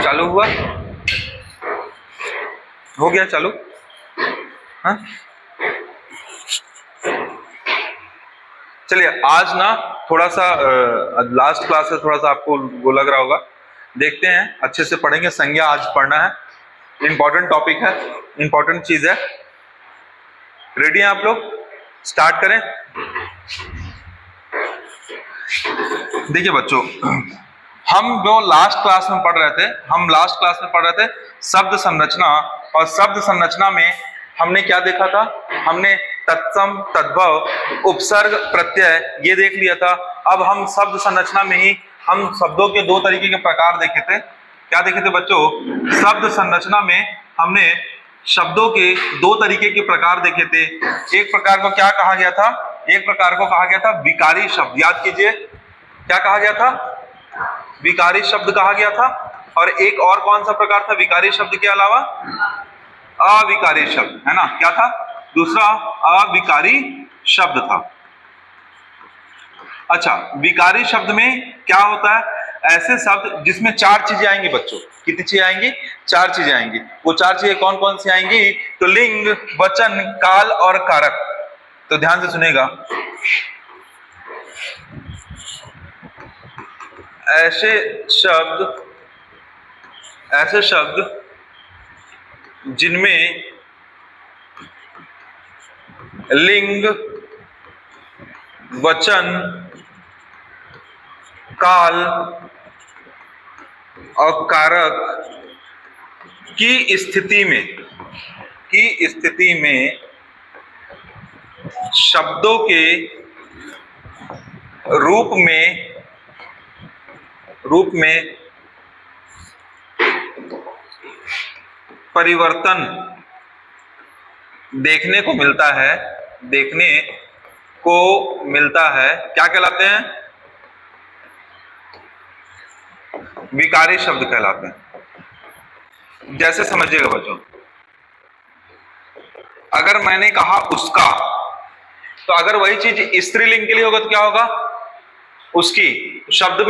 चालू हुआ? हो गया चालू? हाँ, चलिए आज ना थोड़ा सा लास्ट क्लास है, थोड़ा सा आपको वो लग रहा होगा, देखते हैं अच्छे से पढ़ेंगे। संज्ञा आज पढ़ना है, इंपॉर्टेंट टॉपिक है, इंपॉर्टेंट चीज है। रेडी हैं आप लोग? स्टार्ट करें। देखिए बच्चों, हम जो लास्ट क्लास में पढ़ रहे थे शब्द संरचना, और शब्द संरचना में हमने क्या देखा था? हमने तत्सम, तद्भव, उपसर्ग, प्रत्यय ये देख लिया था। अब हम शब्द संरचना में ही हम शब्दों के दो तरीके के प्रकार देखे थे। क्या देखे थे बच्चों? शब्द संरचना में हमने शब्दों के दो तरीके के प्रकार देखे थे। एक प्रकार को क्या कहा गया था? एक प्रकार को कहा गया था विकारी शब्द। याद कीजिए, क्या कहा गया था? विकारी शब्द कहा गया था। और एक और कौन सा प्रकार था विकारी शब्द के अलावा? अविकारी शब्द, है ना? क्या था दूसरा? अविकारी शब्द था। अच्छा, विकारी शब्द में क्या होता है? ऐसे शब्द जिसमें चार चीजें आएंगी बच्चों। कितनी चीजें आएंगी? चार चीजें आएंगी। वो चार चीजें कौन कौन सी आएंगी? तो लिंग, वचन, काल और कारक। तो ध्यान से सुनेगा। ऐसे शब्द जिनमें लिंग, वचन, काल और कारक की स्थिति में शब्दों के रूप में परिवर्तन देखने को मिलता है। क्या कहलाते हैं? विकारी शब्द कहलाते हैं। जैसे समझिएगा बच्चों, अगर मैंने कहा उसका, तो अगर वही चीज स्त्रीलिंग के लिए होगा तो क्या होगा? उसकी। शब्द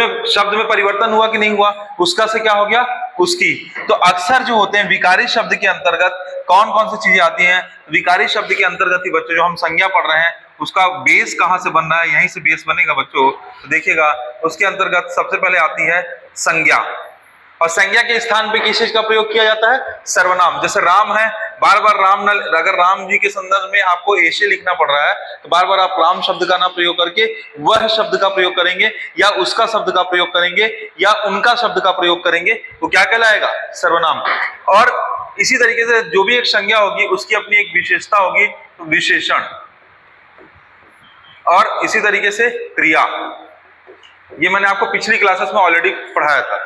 में परिवर्तन हुआ कि नहीं हुआ? उसका से क्या हो गया? उसकी। तो अक्सर जो होते हैं विकारी शब्द के अंतर्गत कौन कौन सी चीजें आती हैं? विकारी शब्द के अंतर्गत ही बच्चों जो हम संज्ञा पढ़ रहे हैं उसका बेस कहां से बन रहा है? यहीं से बेस बनेगा बच्चों। तो देखिएगा, उसके अंतर्गत सबसे पहले आती है संज्ञा। और संज्ञा के स्थान पे किस चीज का प्रयोग किया जाता है? सर्वनाम। जैसे राम है, बार बार राम न, अगर राम जी के संदर्भ में आपको ऐसे लिखना पड़ रहा है तो बार बार आप राम शब्द का ना प्रयोग करके वह शब्द का प्रयोग करेंगे, या उसका शब्द का प्रयोग करेंगे, या उनका शब्द का प्रयोग करेंगे, तो क्या कहलाएगा? सर्वनाम। और इसी तरीके से जो भी एक संज्ञा होगी उसकी अपनी एक विशेषता होगी, तो विशेषण। और इसी तरीके से क्रिया। ये मैंने आपको पिछली क्लासेस में ऑलरेडी पढ़ाया था,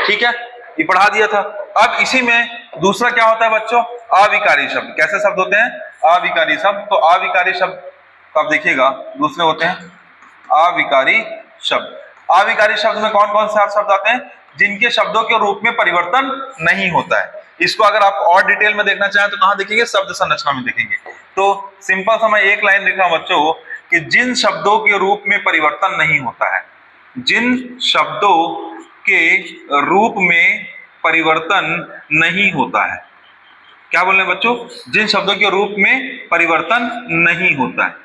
ठीक है? ये पढ़ा दिया था। अब इसी में दूसरा क्या होता है बच्चों? अविकारी शब्द। कैसे शब्द होते हैं? अविकारी शब्द। तो अविकारी शब्द आप देखिएगा दूसरे होते हैं अविकारी शब्द। अविकारी शब्द में कौन कौन से शब्द आते हैं? जिनके शब्दों के रूप में परिवर्तन नहीं होता है। इसको अगर आप और डिटेल में देखना चाहें तो कहां देखेंगे? शब्द संरचना में देखेंगे। तो सिंपल सा मैं एक लाइन लिखा बच्चों कि जिन शब्दों के रूप में परिवर्तन नहीं होता है, जिन शब्दों के रूप में परिवर्तन नहीं होता है। क्या बोल रहे हैं बच्चों? जिन शब्दों के रूप में परिवर्तन नहीं होता है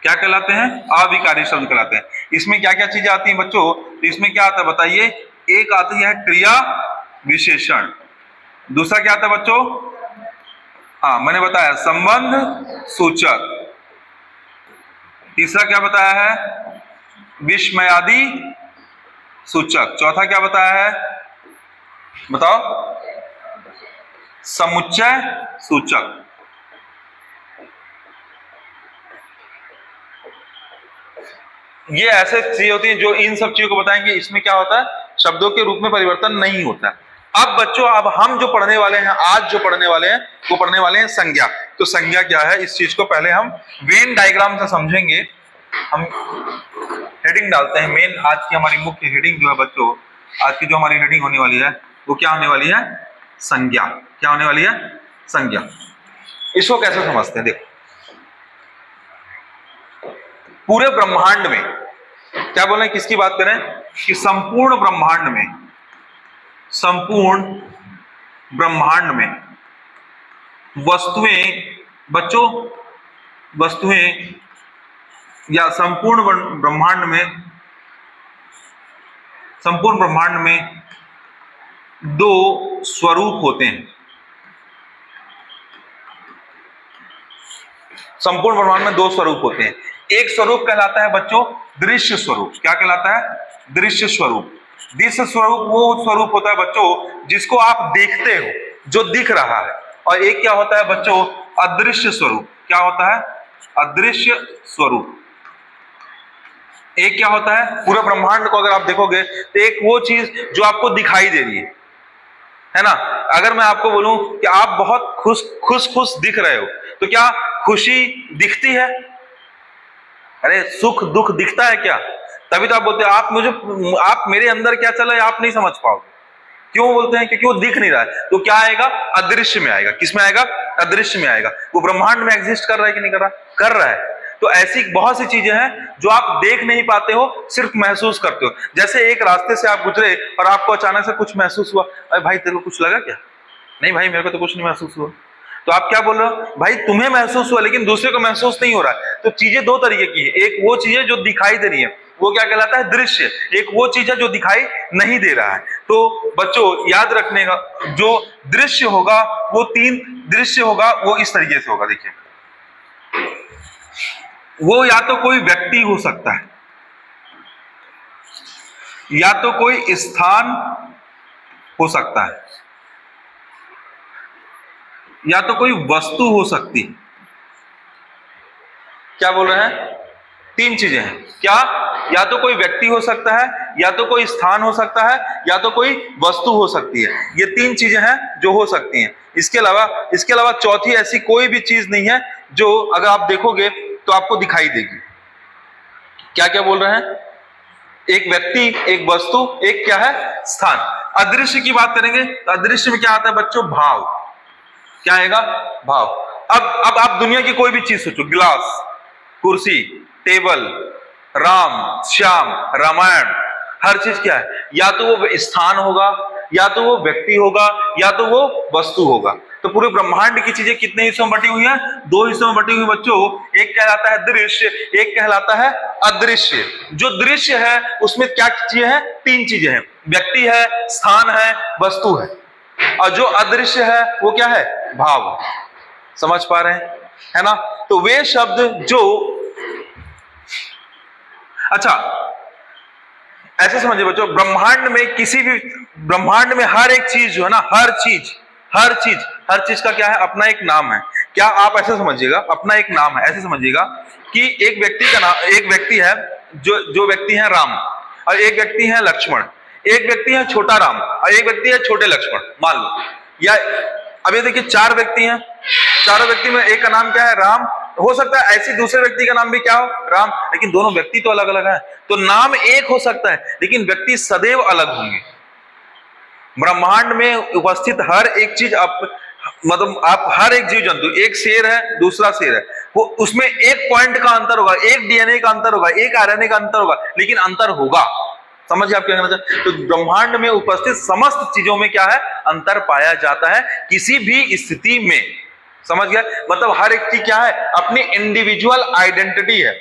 क्या कहलाते हैं? अविकारी शब्द कहलाते हैं। इसमें क्या क्या चीजें आती हैं बच्चों? तो इसमें क्या आता है बताइए? एक आती है क्रिया विशेषण। दूसरा क्या आता है बच्चों? हाँ, मैंने बताया संबंध सूचक। तीसरा क्या बताया है? विस्मयादि सूचक। चौथा क्या बताया है? बताओ? समुच्चय सूचक। ये ऐसे चीजें होती हैं जो इन सब चीजों को बताएंगे। इसमें क्या होता है? शब्दों के रूप में परिवर्तन नहीं होता है। अब बच्चों, अब हम जो पढ़ने वाले हैं, आज जो पढ़ने वाले हैं, वो पढ़ने वाले हैं संज्ञा। तो संज्ञा क्या है, इस चीज को पहले हम वेन डायग्राम से समझेंगे। हम हेडिंग डालते हैं। मेन आज की हमारी मुख्य हेडिंग जो है बच्चों, आज की जो हमारी हेडिंग होने वाली है वो क्या होने वाली है? संज्ञा। क्या होने वाली है? संज्ञा। इसको कैसे समझते हैं? देखो, पूरे ब्रह्मांड में क्या बोल रहे हैं, किसकी बात करें कि संपूर्ण ब्रह्मांड में वस्तुएं, बच्चों वस्तुएं या संपूर्ण ब्रह्मांड में दो स्वरूप होते हैं। संपूर्ण ब्रह्मांड में दो स्वरूप होते हैं। एक स्वरूप कहलाता है बच्चों दृश्य स्वरूप। क्या कहलाता है, दृश्य स्वरूप। दृश्य स्वरूप वो स्वरूप होता है बच्चों जिसको आप देखते हो, जो दिख रहा है। और एक क्या होता है बच्चों, अदृश्य स्वरूप। क्या होता है, अदृश्य स्वरूप। एक क्या होता है, पूरे ब्रह्मांड को अगर आप देखोगे तो एक वो चीज जो आपको दिखाई दे रही है ना। अगर मैं आपको बोलूं कि आप बहुत खुश दिख रहे हो, तो क्या खुशी दिखती है? अरे सुख दुख दिखता है क्या? तभी तो आप बोलते हैं आप मेरे अंदर क्या चल रहा है आप नहीं समझ पाओगे। क्यों बोलते हैं? क्योंकि वो दिख नहीं रहा है। तो क्या आएगा, अदृश्य में आएगा। किस में आएगा, अदृश्य में आएगा। वो ब्रह्मांड में एग्जिस्ट कर रहा है कि नहीं कर रहा? कर रहा है। तो ऐसी बहुत सी चीजें हैं जो आप देख नहीं पाते हो, सिर्फ महसूस करते हो। जैसे एक रास्ते से आप गुजरे और आपको अचानक से कुछ महसूस हुआ, अरे भाई तेरे को कुछ लगा क्या? नहीं भाई मेरे को तो कुछ नहीं महसूस हुआ। तो आप क्या बोल रहे हो, भाई तुम्हें महसूस हुआ लेकिन दूसरे को महसूस नहीं हो रहा है। तो चीजें दो तरीके की है, एक वो चीज है जो दिखाई दे रही है, वो क्या कहलाता है, दृश्य। एक वो चीज है जो दिखाई नहीं दे रहा है। तो बच्चों याद रखने का, जो दृश्य होगा वो तीन दृश्य होगा, वो इस तरीके से होगा। देखिए, वो या तो कोई व्यक्ति हो सकता है, या तो कोई स्थान हो सकता है, या तो कोई वस्तु हो सकती। क्या बोल रहे हैं, तीन चीजें हैं। क्या, या तो कोई व्यक्ति हो सकता है, या तो कोई स्थान हो सकता है, या तो कोई वस्तु हो सकती है। ये तीन चीजें हैं जो हो सकती हैं। इसके अलावा चौथी ऐसी कोई भी चीज नहीं है जो अगर आप देखोगे तो आपको दिखाई देगी। क्या क्या बोल रहे हैं, एक व्यक्ति, एक वस्तु, एक क्या है, स्थान। अदृश्य की बात करेंगे तो अदृश्य में क्या आता है बच्चों, भाव। क्या आएगा, भाव। अब आप दुनिया की कोई भी चीज सोचो, गिलास, कुर्सी, टेबल, राम, श्याम, रामायण, हर चीज क्या है, या तो वो स्थान होगा, या तो वो व्यक्ति होगा, या तो वो वस्तु होगा। तो पूरे ब्रह्मांड की चीजें कितने हिस्सों में बटी हुई हैं, दो हिस्सों में बटी हुई बच्चों। एक कहलाता है दृश्य, एक कहलाता है अदृश्य। जो दृश्य है उसमें क्या चीजें हैं, तीन चीजें हैं, व्यक्ति है, स्थान है, वस्तु है। और जो अदृश्य है वो क्या है, भाव। समझ पा रहे हैं, है ना। तो वे शब्द जो, अच्छा ऐसे समझिए बच्चों, ब्रह्मांड में हर एक चीज जो है ना, हर चीज का क्या है, अपना एक नाम है। क्या आप ऐसे समझिएगा, अपना एक नाम है। ऐसे समझिएगा कि एक व्यक्ति का नाम, एक व्यक्ति है जो व्यक्ति है राम, और एक व्यक्ति है लक्ष्मण, एक व्यक्ति है छोटा राम, और एक व्यक्ति है छोटे लक्ष्मण, मान लो। या अब ये देखिए, चार व्यक्ति हैं, चारों व्यक्ति में एक का नाम क्या है, राम। हो सकता है ऐसी दूसरे व्यक्ति का नाम भी क्या हो, राम, लेकिन दोनों व्यक्ति तो अलग अलग हैं। तो नाम एक हो सकता है लेकिन व्यक्ति सदैव अलग होंगे। ब्रह्मांड में उपस्थित हर एक चीज, आप हर एक जीव जंतु, एक शेर है दूसरा शेर है, वो उसमें एक पॉइंट का अंतर होगा, एक डीएनए का अंतर होगा, एक आरएनए का अंतर होगा, लेकिन अंतर होगा। समझिए आप क्या कहना चाहते हैं। तो ब्रह्मांड में उपस्थित समस्त चीजों में क्या है, अंतर पाया जाता है किसी भी स्थिति में। समझ गए, मतलब हर एक की क्या है, अपनी इंडिविजुअल आइडेंटिटी है।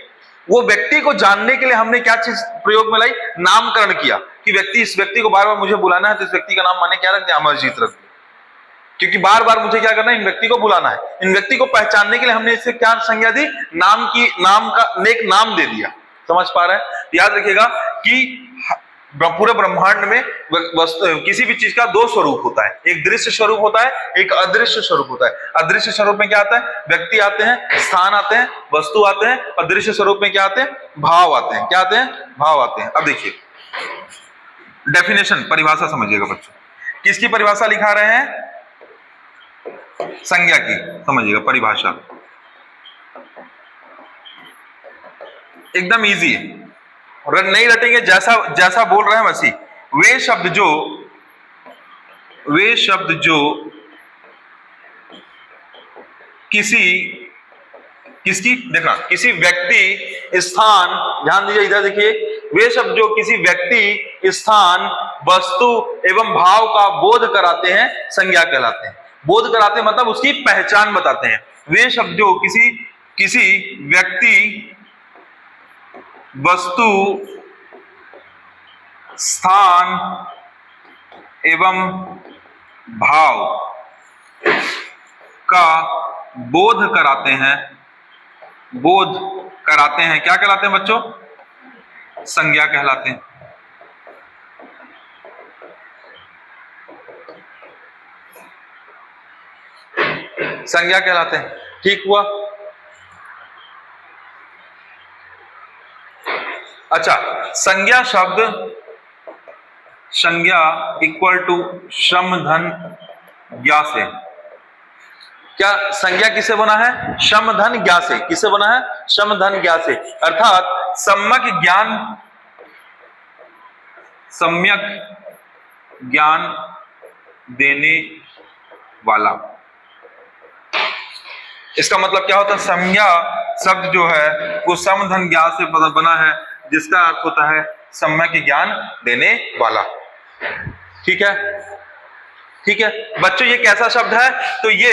वो व्यक्ति को जानने के लिए हमने क्या चीज प्रयोग में लाई, नामकरण किया कि इस व्यक्ति को बार बार मुझे बुलाना है तो इस व्यक्ति का नाम मैंने क्या रख दिया, अमरजीत रख दिया, क्योंकि बार बार मुझे क्या करना है, इन व्यक्ति को बुलाना है। इन व्यक्ति को पहचानने के लिए हमने इससे क्या संज्ञा दी, एक नाम दे दिया। समझ पा रहे हैं। याद रखिएगा कि पूरे ब्रह्मांड में किसी भी चीज का दो स्वरूप होता है, एक दृश्य स्वरूप होता है, एक अदृश्य स्वरूप होता है। अदृश्य स्वरूप में क्या आता है, व्यक्ति आते हैं, स्थान आते हैं, वस्तु आते हैं। अदृश्य स्वरूप में क्या आते हैं, भाव आते हैं। क्या आते हैं, भाव आते हैं। अब देखिए डेफिनेशन, परिभाषा समझिएगा बच्चों। किसकी परिभाषा लिखा रहे हैं, संज्ञा की। समझिएगा परिभाषा, एकदम इजी है, नहीं रटेंगे, जैसा बोल रहे हैं वैसी। वे शब्द जो किसी व्यक्ति, स्थान, ध्यान दीजिए इधर देखिए, वे शब्द जो किसी व्यक्ति, स्थान, वस्तु एवं भाव का बोध कराते हैं संज्ञा कहलाते हैं। बोध कराते हैं मतलब उसकी पहचान बताते हैं। वे शब्द जो किसी व्यक्ति, वस्तु, स्थान एवं भाव का बोध कराते हैं, क्या कहलाते हैं बच्चों? संज्ञा कहलाते हैं। संज्ञा कहलाते हैं। ठीक हुआ। अच्छा, संज्ञा इक्वल टू श्रम धन ज्ञा से। क्या संज्ञा किससे बना है? श्रम धन ज्ञा से। किससे बना है? श्रम धन ज्ञा से। अर्थात सम्यक ज्ञान देने वाला। इसका मतलब क्या होता है? संज्ञा शब्द जो है वो सम धन ज्ञान से बना है, जिसका अर्थ होता है सम्यक ज्ञान देने वाला। ठीक है, ठीक है बच्चों, ये कैसा शब्द है? तो ये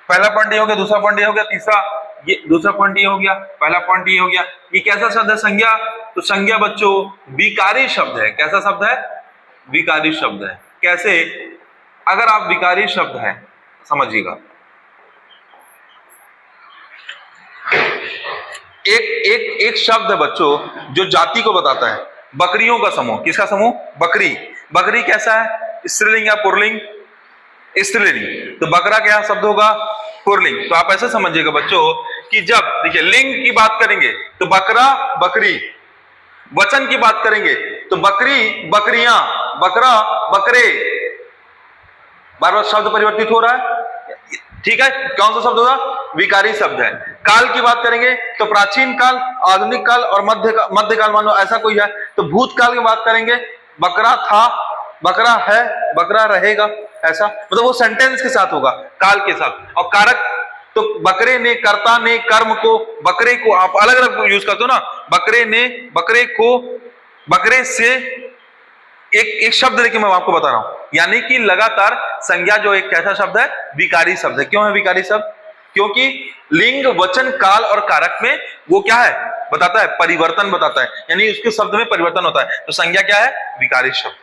पहला पॉइंट ये हो गया, दूसरा पॉइंट ये हो गया, तीसरा ये, दूसरा पॉइंट ये हो गया, पहला पॉइंट ये हो गया। ये कैसा शब्द है? संज्ञा। तो संज्ञा बच्चों विकारी शब्द है। कैसा शब्द है? विकारी शब्द है। कैसे? अगर आप विकारी शब्द है समझिएगा, एक शब्द है बच्चों जो जाति को बताता है। बकरियों का समूह। किसका समूह? बकरी। बकरी कैसा है? स्त्रीलिंग या पुल्लिंग? स्त्रीलिंग। तो बकरा क्या शब्द होगा? पुल्लिंग। तो आप ऐसे समझिएगा बच्चों कि जब देखिए लिंग की बात करेंगे तो बकरा, बकरी। वचन की बात करेंगे तो बकरी, बकरियां, बकरा, बकरे। बार बार शब्द परिवर्तित हो रहा है। ठीक है, कौन सा शब्द होगा? विकारी शब्द है। काल की बात करेंगे तो प्राचीन काल, आधुनिक काल और मध्य काल, मान लो ऐसा कोई है। तो भूतकाल की बात करेंगे, बकरा था, बकरा है, बकरा रहेगा, ऐसा मतलब वो सेंटेंस के साथ होगा, काल के साथ। और कारक तो बकरे ने, कर्ता ने, कर्म को, बकरे को आप अलग अलग यूज करते हो ना। बकरे ने, बकरे को, बकरे से। एक शब्द देखिए मैं आपको बता रहा हूं, यानी कि लगातार संज्ञा जो एक कैसा शब्द है? विकारी शब्द है। क्यों है विकारी शब्द? क्योंकि लिंग, वचन, काल और कारक में वो क्या है बताता है? परिवर्तन बताता है, यानी उसके शब्द में परिवर्तन होता है। तो संज्ञा क्या है? विकारी शब्द।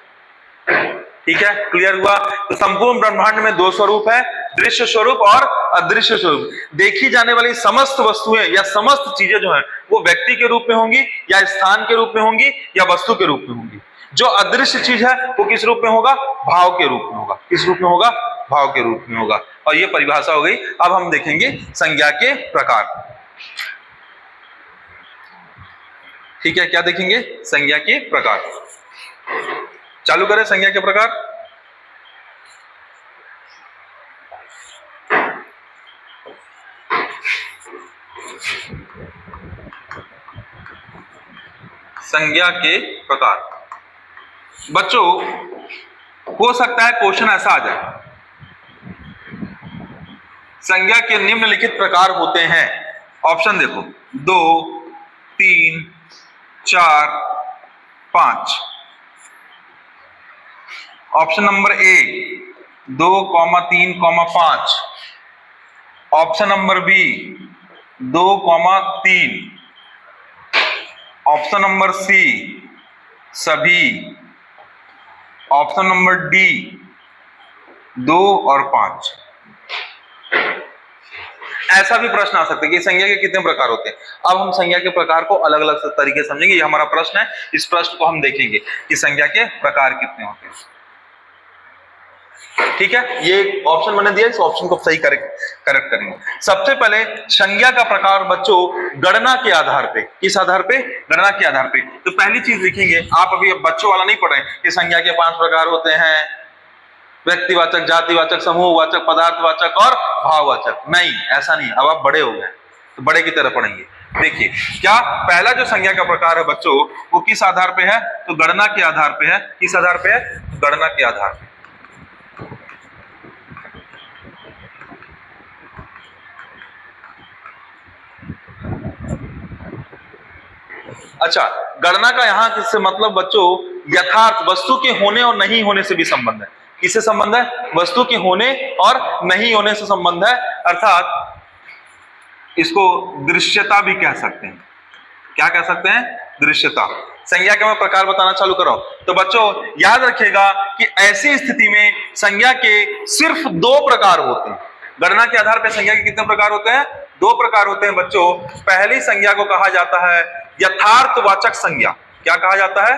ठीक है, क्लियर हुआ? तो संपूर्ण ब्रह्मांड में दो स्वरूप है, दृश्य स्वरूप और अदृश्य स्वरूप। देखी जाने वाली समस्त वस्तुएं या समस्त चीजें जो है वो व्यक्ति के रूप में होंगी, या स्थान के रूप में होंगी, या वस्तु के रूप में होंगी। जो अदृश्य चीज है वो किस रूप में होगा? भाव के रूप में होगा। किस रूप में होगा? भाव के रूप में होगा। और ये परिभाषा हो गई। अब हम देखेंगे संज्ञा के प्रकार। ठीक है, क्या देखेंगे? संज्ञा के प्रकार। चालू करें संज्ञा के प्रकार। संज्ञा के प्रकार बच्चों, हो सकता है क्वेश्चन ऐसा आ जाए, संज्ञा के निम्नलिखित प्रकार होते हैं। ऑप्शन देखो, 2, 3, 4, 5। Option number A 2, 3, 5। Option number B 2, 3। Option number C सभी। ऑप्शन नंबर डी 2 और 5। ऐसा भी प्रश्न आ सकता है कि संज्ञा के कितने प्रकार होते हैं। अब हम संज्ञा के प्रकार को अलग अलग तरीके से समझेंगे। ये हमारा प्रश्न है, इस प्रश्न को हम देखेंगे कि संज्ञा के प्रकार कितने होते हैं। ठीक है, ये ऑप्शन मैंने दिया, इस ऑप्शन को सही करेक्ट करेंगे। सबसे पहले संज्ञा का प्रकार बच्चों गणना के आधार पे। किस आधार पे? गणना के आधार पे। तो पहली चीज लिखेंगे, आप अभी बच्चों वाला नहीं पढ़ रहे कि संज्ञा के 5 प्रकार होते हैं, व्यक्तिवाचक, जातिवाचक, समूहवाचक, पदार्थवाचक और भाववाचक। नहीं, ऐसा नहीं। अब आप बड़े हो गए तो बड़े की तरह पढ़ेंगे। देखिए, क्या पहला जो संज्ञा का प्रकार है बच्चों वो किस आधार पे है? तो गणना के आधार पे है। किस आधार पे है? गणना के आधार पे। अच्छा, गणना का यहां से मतलब बच्चों यथार्थ वस्तु के होने और नहीं होने से भी संबंध है। किससे संबंध है? वस्तु के होने और नहीं होने से संबंध है, अर्थात इसको दृश्यता भी कह सकते हैं। क्या कह सकते हैं? दृश्यता। संज्ञा के मैं प्रकार बताना चालू कर रहा हूं। तो बच्चों याद रखिएगा कि ऐसी स्थिति में संज्ञा के सिर्फ दो प्रकार होते हैं। गणना के आधार पर संज्ञा के कितने प्रकार होते हैं? दो प्रकार होते हैं बच्चों। पहली संज्ञा को कहा जाता है यथार्थवाचक संज्ञा। क्या कहा जाता है?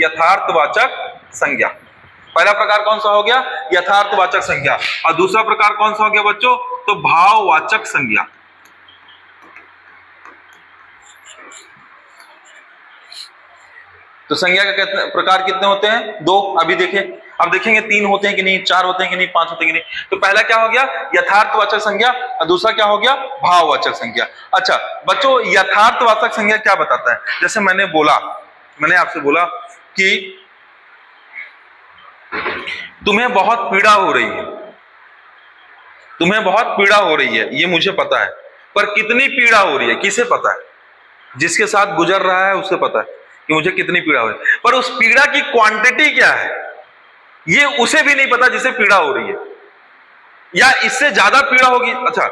यथार्थवाचक संज्ञा। पहला प्रकार कौन सा हो गया? यथार्थवाचक संज्ञा। और दूसरा प्रकार कौन सा हो गया बच्चों? तो भाववाचक संज्ञा। तो संज्ञा के प्रकार कितने होते हैं? दो। अभी देखिए, अब देखेंगे तीन होते हैं कि नहीं, चार होते हैं कि नहीं, पांच होते हैं कि नहीं। तो पहला क्या हो गया? यथार्थवाचक संज्ञा। और दूसरा क्या हो गया? भाववाचक संज्ञा। अच्छा बच्चों, यथार्थवाचक संज्ञा क्या बताता है? जैसे मैंने आपसे बोला कि तुम्हें बहुत पीड़ा हो रही है, तुम्हें बहुत पीड़ा हो रही है, ये मुझे पता है, पर कितनी पीड़ा हो रही है किसे पता है? जिसके साथ गुजर रहा है उसे पता है कि मुझे कितनी पीड़ा हो रही है, पर उस पीड़ा की क्वांटिटी क्या है ये उसे भी नहीं पता जिसे पीड़ा हो रही है, या इससे ज्यादा पीड़ा होगी। अच्छा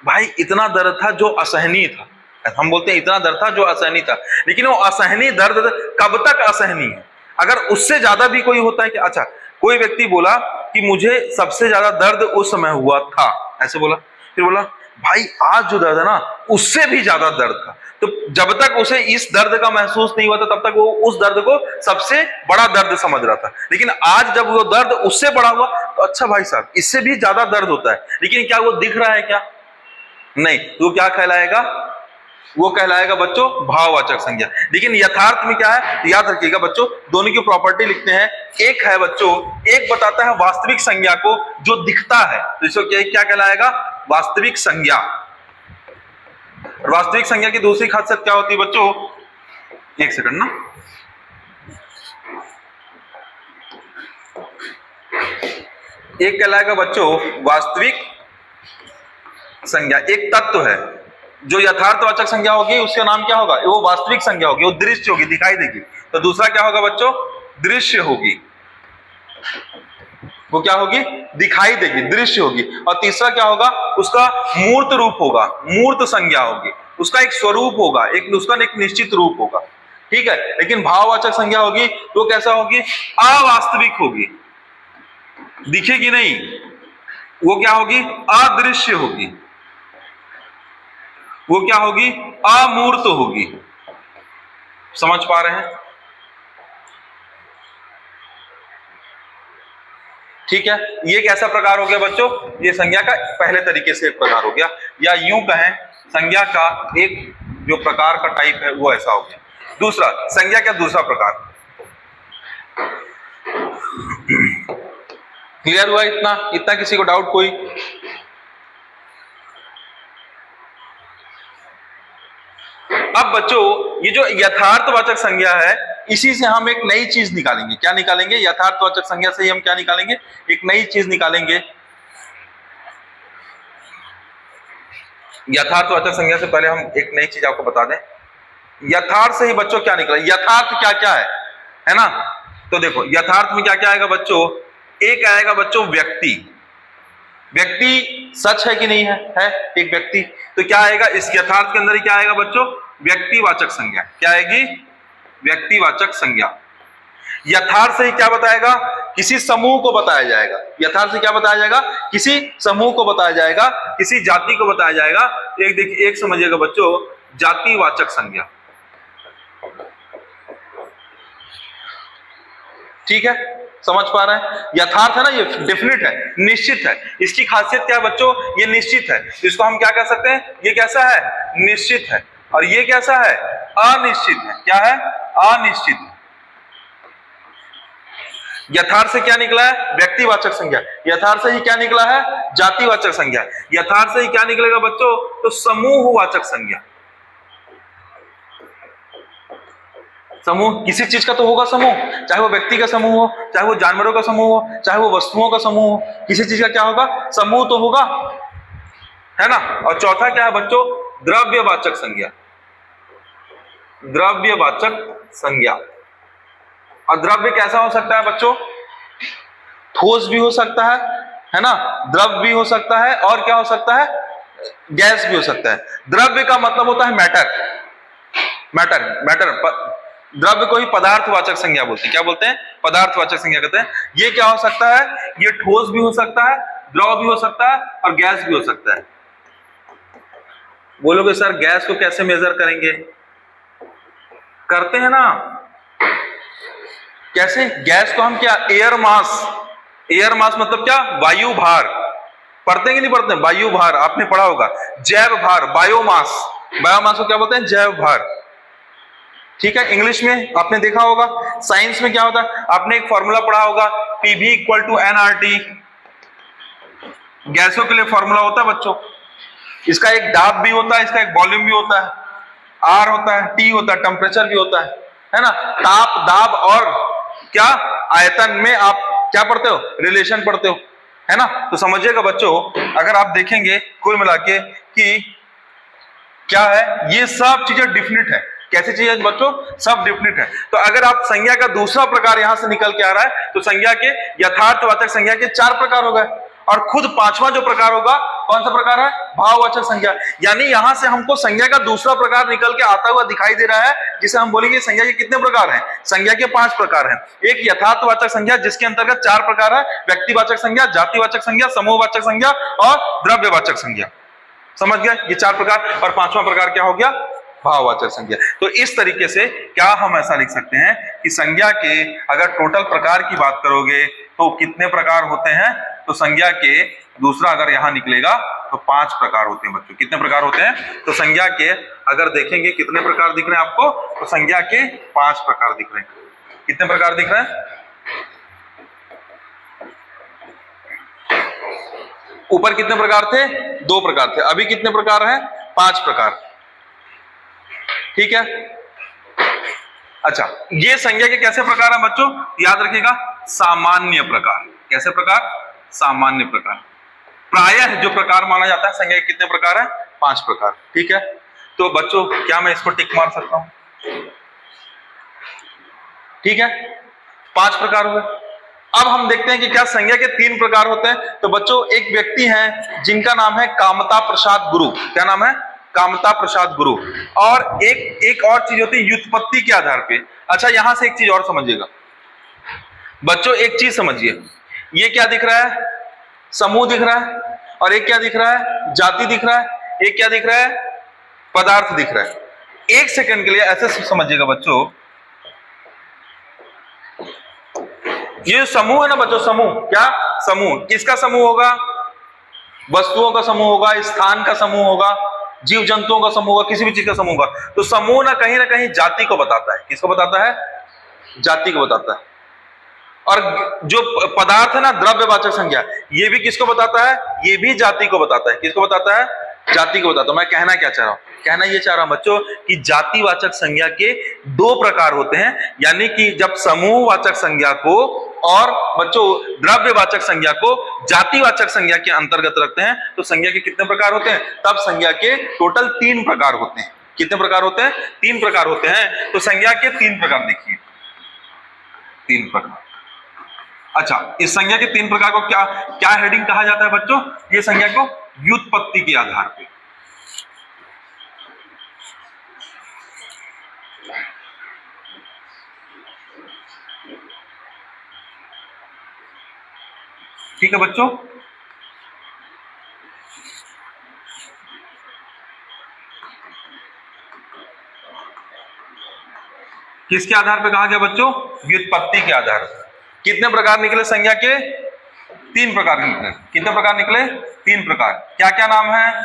भाई, इतना दर्द था जो असहनीय था, हम बोलते हैं इतना दर्द था जो असहनीय था, लेकिन वो असहनीय दर्द कब तक असहनीय है? अगर उससे ज्यादा भी कोई होता है कि अच्छा, कोई व्यक्ति बोला कि मुझे सबसे ज्यादा दर्द उस समय हुआ था, ऐसे बोला, फिर बोला भाई आज जो दर्द है ना उससे भी ज्यादा दर्द था। तो जब तक उसे इस दर्द का महसूस नहीं हुआ था तब तक वो उस दर्द को सबसे बड़ा दर्द समझ रहा था, लेकिन आज जब वो दर्द उससे बड़ा हुआ तो अच्छा भाई साहब इससे भी ज्यादा दर्द होता है, लेकिन क्या वो दिख रहा है? क्या नहीं। तो क्या कहलाएगा? वो कहलाएगा बच्चों भाववाचक संज्ञा। लेकिन यथार्थ में क्या है? तो याद रखिएगा बच्चों, दोनों की प्रॉपर्टी लिखते हैं। एक है बच्चों, एक बताता है वास्तविक संज्ञा को जो दिखता है, तो इसको क्या कहलाएगा? वास्तविक संज्ञा। और वास्तविक संज्ञा की दूसरी खासियत क्या होती है बच्चों? एक सेकंड ना, एक कहलाएगा बच्चों वास्तविक संज्ञा, एक तत्व है जो यथार्थवाचक संज्ञा होगी उसका नाम क्या होगा? वो वास्तविक संज्ञा होगी, वो दृश्य होगी, दिखाई देगी। तो दूसरा क्या होगा बच्चों? दृश्य होगी। वो क्या होगी? दिखाई देगी, दृश्य होगी। और तीसरा क्या होगा? उसका मूर्त रूप होगा, मूर्त संज्ञा होगी, उसका एक स्वरूप होगा, उसका एक निश्चित रूप होगा। ठीक है। लेकिन भाववाचक संज्ञा होगी तो कैसा होगी? अवास्तविक होगी, दिखेगी नहीं, वो क्या होगी? अदृश्य होगी, वो क्या होगी? अमूर्त होगी। समझ पा रहे हैं? ठीक है। ये कैसा प्रकार हो गया बच्चों? ये संज्ञा का पहले तरीके से एक प्रकार हो गया, या यूं कहें संज्ञा का एक जो प्रकार का टाइप है वो ऐसा हो गया। दूसरा संज्ञा का दूसरा प्रकार। क्लियर हुआ? इतना किसी को डाउट कोई? अब बच्चों ये जो यथार्थवाचक संज्ञा है इसी से हम एक नई चीज निकालेंगे। क्या निकालेंगे? यथार्थवाचक संज्ञा से ही हम क्या निकालेंगे? एक नई चीज निकालेंगे। यथार्थवाचक संज्ञा से पहले हम एक नई चीज आपको बता दें। यथार्थ से ही बच्चों क्या निकला? यथार्थ क्या क्या है ना? तो देखो यथार्थ में क्या क्या आएगा बच्चों? एक आएगा बच्चों व्यक्ति। व्यक्ति सच है कि नहीं है एक व्यक्ति। तो क्या आएगा इस यथार्थ के अंदर ही? क्या आएगा बच्चों? व्यक्तिवाचक संज्ञा। क्या आएगी? व्यक्तिवाचक संज्ञा। यथार्थ से ही क्या बताएगा? किसी समूह को बताया जाएगा। यथार्थ से क्या बताया जाएगा? किसी समूह को बताया जाएगा, किसी जाति को बताया जाएगा। एक देखिए, एक समझिएगा बच्चों, जातिवाचक संज्ञा। ठीक है, समझ पा रहे हैं? यथार्थ है ना, ये डेफिनेट है, निश्चित है। इसकी खासियत क्या है बच्चों? ये निश्चित है। इसको हम क्या कह सकते हैं? ये कैसा है? निश्चित है। और ये कैसा है? अनिश्चित है। क्या है? अनिश्चित है। यथार्थ से क्या निकला है? व्यक्तिवाचक संज्ञा। यथार्थ से ही क्या निकला है? जातिवाचक संज्ञा। यथार्थ से ही क्या निकलेगा बच्चों? तो समूहवाचक संज्ञा। समूह किसी चीज का तो होगा समूह, चाहे वो व्यक्ति का समूह हो, चाहे वो जानवरों का समूह हो, चाहे वो वस्तुओं का समूह हो, किसी चीज का क्या होगा? समूह तो होगा, है ना। और चौथा क्या है बच्चों? द्रव्यवाचक संज्ञा। द्रव्यवाचक संज्ञा। और द्रव्य कैसा हो सकता है बच्चों? ठोस भी हो सकता है ना, द्रव भी हो सकता है, और क्या हो सकता है? गैस भी हो सकता है। द्रव्य का मतलब होता है मैटर, मैटर। द्रव्य को ही पदार्थवाचक संज्ञा बोलते हैं। क्या बोलते हैं? पदार्थवाचक संज्ञा कहते हैं। ये क्या हो सकता है? ये ठोस भी हो सकता है, द्रव भी हो सकता है, और गैस भी हो सकता है। बोलोगे सर गैस को कैसे मेजर करेंगे? करते हैं ना। कैसे? गैस को हम क्या, एयर मास, एयर मास मतलब क्या? वायु भार। पढ़ते हैं कि नहीं पढ़ते? वायु भार आपने पढ़ा होगा। जैव भार, बायोमास, बायोमास को क्या बोलते हैं? जैव भार। ठीक है, इंग्लिश में आपने देखा होगा। साइंस में क्या होता है? आपने एक फॉर्मूला पढ़ा होगा, पीवी इक्वल टू एनआरटी। गैसों के लिए फॉर्मूला होता है बच्चों। इसका एक दाब भी होता है, इसका एक वॉल्यूम भी होता है, आर होता है, टी होता है, टेम्परेचर भी होता है ना। ताप, दाब और क्या आयतन में आप क्या पढ़ते हो? रिलेशन पढ़ते हो, है ना। तो समझिएगा बच्चों, अगर आप देखेंगे कुल मिला के कि क्या है, ये सब चीजें डिफिनिट है। कैसी चीजें बच्चों? सब डिफिनिट है। तो अगर आप संज्ञा का दूसरा प्रकार यहां से निकल के आ रहा है, तो संज्ञा के यथार्थवाचक संज्ञा के 4 प्रकार हो गए, और खुद 5वां जो प्रकार होगा, कौन सा प्रकार है? भाववाचक संज्ञा। यानी यहां से हमको संज्ञा का दूसरा प्रकार निकल के आता हुआ दिखाई दे रहा है, जिसे हम बोलेंगे संज्ञा के कितने प्रकार हैं? संज्ञा के 5 प्रकार हैं। एक यथार्थवाचक संज्ञा, जिसके अंतर्गत 4 प्रकार है: व्यक्तिवाचक संज्ञा, जातिवाचक संज्ञा, समूहवाचक संज्ञा और द्रव्यवाचक संज्ञा। समझ गया? ये 4 प्रकार। और 5वां प्रकार क्या हो गया? भाववाचक संज्ञा। तो इस तरीके से क्या हम ऐसा लिख सकते हैं कि संज्ञा के अगर टोटल प्रकार की बात करोगे तो कितने प्रकार होते हैं? तो संज्ञा के दूसरा अगर यहां निकलेगा तो 5 प्रकार होते हैं बच्चों। कितने प्रकार होते हैं? तो संज्ञा के अगर देखेंगे कितने प्रकार दिख रहे हैं आपको, तो संज्ञा के 5 प्रकार दिख रहे हैं। कितने प्रकार दिख रहे हैं? ऊपर कितने प्रकार थे? 2 प्रकार थे। अभी कितने प्रकार हैं? 5 प्रकार। ठीक है। अच्छा, ये संज्ञा के कैसे प्रकार हैं बच्चों? याद रखिएगा, सामान्य प्रकार। कैसे प्रकार? सामान्य प्रकार। प्रायः जो प्रकार माना जाता है संज्ञा के कितने प्रकार हैं? 5 प्रकार। ठीक है। तो बच्चों क्या मैं इसको टिक मार सकता हूं? ठीक है, 5 प्रकार हुए। अब हम देखते हैं कि क्या संज्ञा के 3 प्रकार होते हैं। तो बच्चों एक व्यक्ति हैं जिनका नाम है कामता प्रसाद गुरु। क्या नाम है? कामता प्रसाद गुरु। और एक और चीज होती है व्युत्पत्ति के आधार पे। अच्छा, यहां से एक चीज और समझिएगा बच्चों, एक चीज समझिए, ये क्या दिख रहा है? समूह दिख रहा है, और एक क्या दिख रहा है? जाति दिख रहा है, एक क्या दिख रहा है? पदार्थ दिख रहा है। एक सेकंड के लिए ऐसे समझिएगा बच्चों, ये समूह है ना बच्चों, समूह। क्या समूह? किसका समूह होगा? वस्तुओं का समूह होगा, स्थान का समूह होगा, जीव जंतुओं का समूह होगा, किसी भी चीज का समूह होगा। तो समूह ना कहीं जाति को बताता है। किसको बताता है? जाति को बताता है। और जो पदार्थ है ना, द्रव्यवाचक संज्ञा, ये भी किसको बताता है? ये भी जाति को बताता है। किसको बताता है? जाति को बताता हूं। मैं कहना क्या चाह रहा हूं? कहना ये चाह रहा हूं बच्चों कि जातिवाचक संज्ञा के 2 प्रकार होते हैं। यानी कि जब समूहवाचक संज्ञा को और बच्चों द्रव्यवाचक संज्ञा को जातिवाचक संज्ञा के अंतर्गत रखते हैं, तो संज्ञा के कितने प्रकार होते हैं? तब संज्ञा के टोटल 3 प्रकार होते हैं। कितने प्रकार होते हैं? 3 प्रकार होते हैं। तो संज्ञा के 3 प्रकार देखिए, 3 प्रकार। अच्छा, इस संज्ञा के 3 प्रकार को क्या क्या हेडिंग कहा जाता है बच्चों? ये संज्ञा को व्युत्पत्ति के आधार पे। ठीक है बच्चों। किसके आधार पे कहा गया बच्चों? व्युत्पत्ति के आधार पर। कितने प्रकार निकले संज्ञा के? 3 प्रकार निकले। कितने प्रकार निकले? 3 प्रकार। क्या क्या नाम है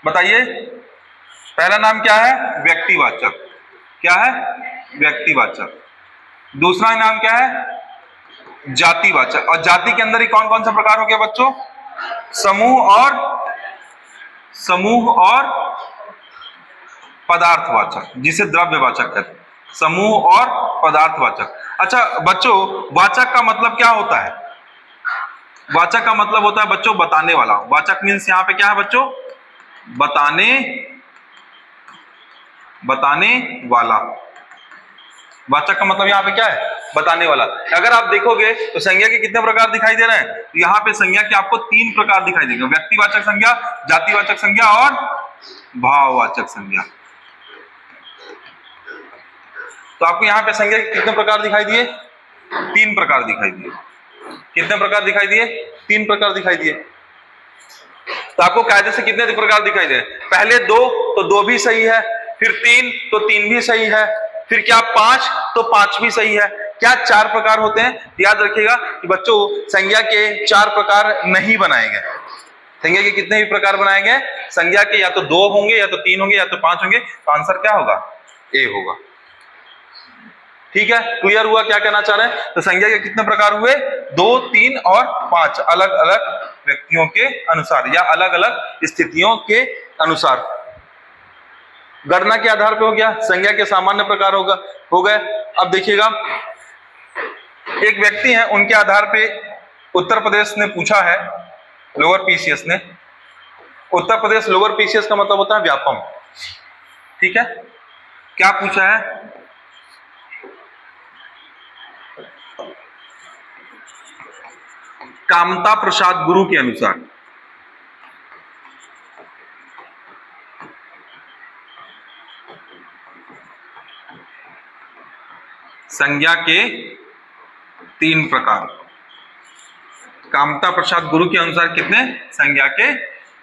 बताइए? पहला नाम क्या है? व्यक्तिवाचक। क्या है? व्यक्तिवाचक। दूसरा नाम क्या है? जातिवाचक। और जाति के अंदर ही कौन कौन सा प्रकार हो गया बच्चों? समूह और पदार्थवाचक, जिसे द्रव्यवाचक कहते हैं। समूह और पदार्थवाचक। अच्छा बच्चों, वाचक का मतलब क्या होता है? वाचक का मतलब होता है बच्चों बताने वाला। वाचक मीन्स यहां पे क्या है बच्चों? बताने बताने वाला। वाचक का मतलब यहाँ पे क्या है? बताने वाला। अगर आप देखोगे तो संज्ञा के कितने प्रकार दिखाई दे रहे हैं? तो यहाँ पे संज्ञा के आपको 3 प्रकार दिखाई देंगे, व्यक्तिवाचक संज्ञा, जातिवाचक संज्ञा और भाववाचक संज्ञा। तो आपको यहाँ पे संज्ञा के कितने प्रकार दिखाई दिए? 3 प्रकार दिखाई दिए। कितने प्रकार दिखाई दिए? 3 प्रकार दिखाई दिए। तो आपको कायदे से कितने प्रकार दिखाई दे? पहले 2 तो 2 भी सही है, फिर 3 तो 3 भी सही है, फिर क्या 5 तो 5 भी सही है। क्या 4 प्रकार होते हैं? याद रखिएगा कि बच्चों संज्ञा के 4 प्रकार नहीं बनाए गए। संज्ञा के कितने भी प्रकार बनाए गए? संज्ञा के या तो 2 होंगे, या तो 3 होंगे, या तो 5 होंगे। तो आंसर क्या होगा? ए होगा। ठीक है, क्लियर हुआ क्या कहना चाह रहे हैं? तो संज्ञा के कितने प्रकार हुए? 2, 3 और 5, अलग अलग व्यक्तियों के अनुसार या अलग अलग स्थितियों के अनुसार। गणना के आधार पे हो गया, संज्ञा के सामान्य प्रकार हो गए। अब देखिएगा, एक व्यक्ति है, उनके आधार पे उत्तर प्रदेश ने पूछा है, लोअर पीसीएस ने। उत्तर प्रदेश लोअर पीसीएस का मतलब होता है व्यापम। ठीक है, क्या पूछा है? कामता प्रसाद गुरु के अनुसार संज्ञा के 3 प्रकार। कामता प्रसाद गुरु के अनुसार कितने? संज्ञा के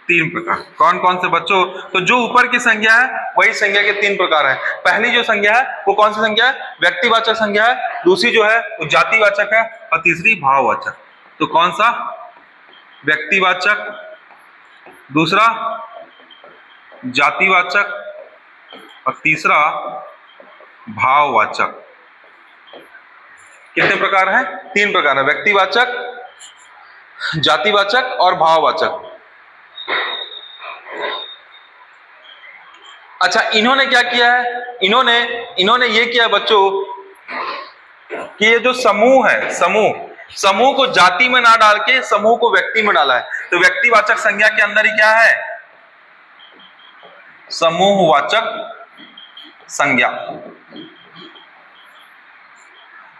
3 प्रकार। कौन कौन से बच्चों? तो जो ऊपर की संज्ञा है वही संज्ञा के 3 प्रकार है। पहली जो संज्ञा है वो कौन सी संज्ञा है? व्यक्तिवाचक संज्ञा है। दूसरी जो है वो जातिवाचक है, और तीसरी भाववाचक। तो कौन सा? व्यक्तिवाचक, दूसरा जातिवाचक, और तीसरा भाववाचक। कितने प्रकार हैं? 3 प्रकार है, व्यक्तिवाचक, जातिवाचक और भाववाचक। अच्छा, इन्होंने क्या किया है? इन्होंने ये किया बच्चों कि ये जो समूह है, समूह को जाति में ना डाल के समूह को व्यक्ति में डाला है। तो व्यक्तिवाचक संज्ञा के अंदर ही क्या है? समूहवाचक संज्ञा।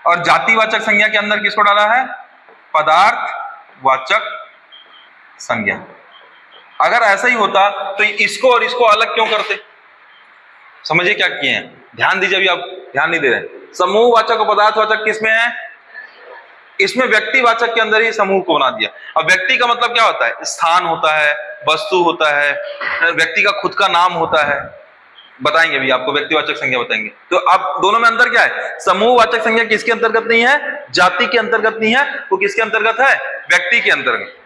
और जातिवाचक संज्ञा के अंदर किसको डाला है? पदार्थवाचक संज्ञा। अगर ऐसा ही होता तो इसको और इसको अलग क्यों करते? समझिए क्या किए हैं, ध्यान दीजिए। अभी आप ध्यान नहीं दे रहे। समूहवाचक और पदार्थवाचक किसमें है? इसमें व्यक्तिवाचक के अंदर ही समूह को बना दिया। अब व्यक्ति का मतलब क्या होता है? स्थान होता है, वस्तु होता है, व्यक्ति का खुद का नाम होता है। बताएंगे भी आपको, व्यक्तिवाचक संज्ञा बताएंगे। तो अब दोनों में अंतर क्या है? समूहवाचक संज्ञा किसके अंतर्गत नहीं है? जाति के अंतर्गत नहीं है। वो किसके अंतर्गत है? व्यक्ति के अंतर्गत।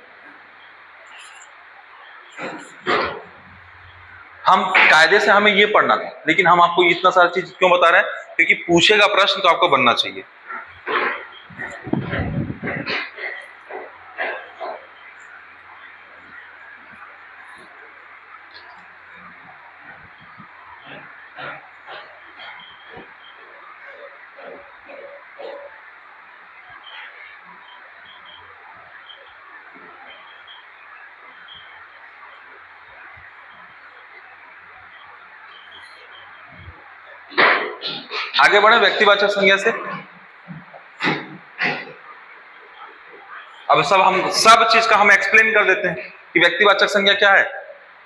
हम कायदे से हमें ये पढ़ना था, लेकिन हम आपको इतना सारा चीज क्यों बता रहे हैं? क्योंकि पूछेगा प्रश्न तो आपको बनना चाहिए। आगे बढ़े व्यक्तिवाचक संज्ञा से। अब सब चीज का हम एक्सप्लेन कर देते हैं कि व्यक्तिवाचक संज्ञा क्या है,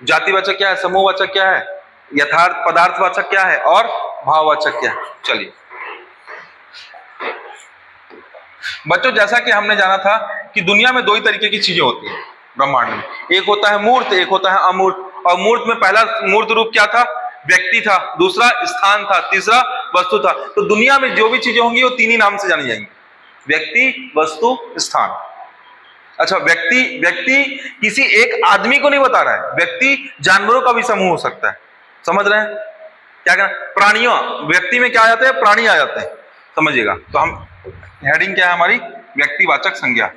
जातिवाचक क्या है, समूहवाचक क्या है, यथार्थ पदार्थवाचक क्या है, और भाववाचक क्या है। चलिए बच्चों, जैसा कि हमने जाना था कि दुनिया में 2 ही तरीके की चीजें होती हैं ब्रह्मांड में। एक होता है मूर्त, एक होता है अमूर्त। और मूर्त में पहला मूर्त रूप क्या था? व्यक्ति था, दूसरा स्थान था, तीसरा वस्तु था। तो दुनिया में जो भी चीजें होंगी वो 3 ही नाम से जानी जाएंगी, व्यक्ति, वस्तु, स्थान। अच्छा, व्यक्ति किसी एक आदमी को नहीं बता रहा है, व्यक्ति जानवरों का भी समूह हो सकता है। समझ रहे हैं क्या कहना? प्राणियों, व्यक्ति में क्या आ जाते हैं? प्राणी आ जाते हैं। समझिएगा। तो हम हेडिंग क्या है हमारी? व्यक्तिवाचक संज्ञा।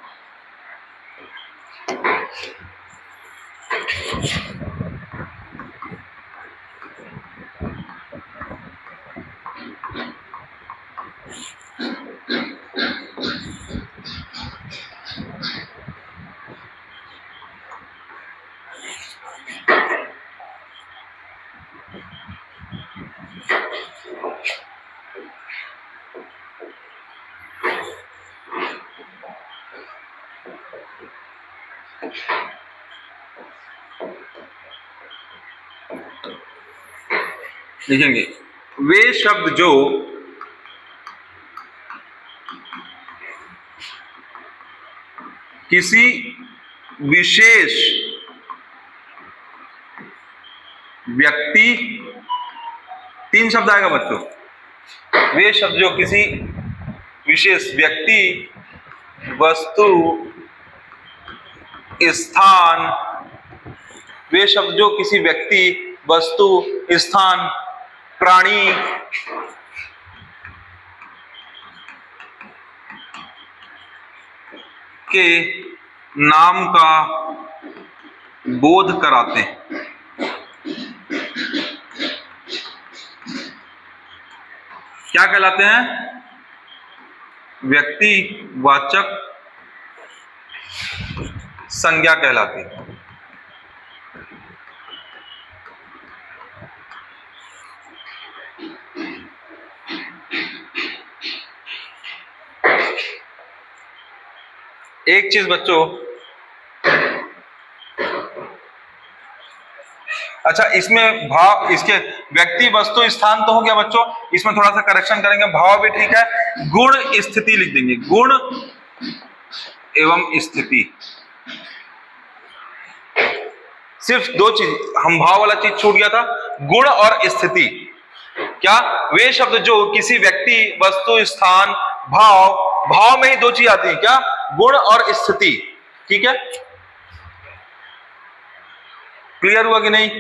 लिखेंगे वे शब्द जो किसी विशेष व्यक्ति, 3 शब्द आएगा बच्चों, वे शब्द जो किसी विशेष व्यक्ति, वस्तु, स्थान, वे शब्द जो किसी व्यक्ति, वस्तु, स्थान, प्राणी के नाम का बोध कराते हैं। क्या कहलाते हैं? व्यक्तिवाचक संज्ञा कहलाती है। एक चीज बच्चों, अच्छा इसमें भाव, इसके व्यक्ति, वस्तु, स्थान तो हो गया बच्चों, इसमें थोड़ा सा करेक्शन करेंगे, भाव भी ठीक है, गुण स्थिति लिख देंगे, गुण एवं स्थिति। सिर्फ 2 चीज, हम भाव वाला चीज छूट गया था, गुण और स्थिति। क्या? वे शब्द जो किसी व्यक्ति, वस्तु, स्थान, भाव, भाव में ही 2 चीज आती है, क्या? गुण और स्थिति। ठीक है, क्लियर हुआ कि नहीं?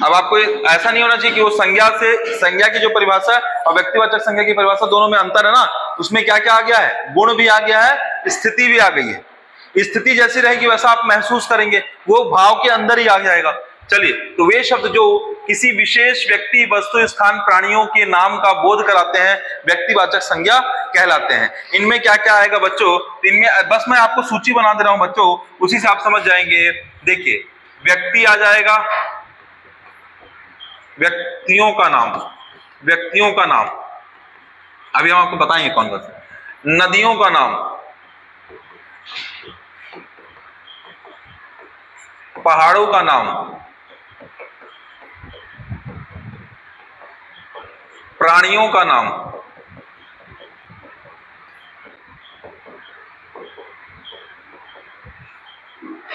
अब आपको ऐसा नहीं होना चाहिए कि वो संज्ञा से, संज्ञा की जो परिभाषा और व्यक्तिवाचक संज्ञा की परिभाषा दोनों में अंतर है ना, उसमें क्या क्या आ गया है? गुण भी आ गया है, स्थिति भी आ गई है। स्थिति जैसी रहेगी वैसा आप महसूस करेंगे, वो भाव के अंदर ही आ जाएगा। चलिए, तो वे शब्द जो किसी विशेष व्यक्ति, वस्तु, स्थान, प्राणियों के नाम का बोध कराते हैं, व्यक्तिवाचक संज्ञा कहलाते हैं। इनमें क्या क्या आएगा बच्चों? इनमें बस मैं आपको सूची बना दे रहा हूं बच्चों, उसी से आप समझ जाएंगे। देखिए, व्यक्ति आ जाएगा, व्यक्तियों का नाम, व्यक्तियों का नाम अभी हम आपको बताएंगे कौन कौन से। नदियों का नाम, पहाड़ों का नाम, प्राणियों का नाम,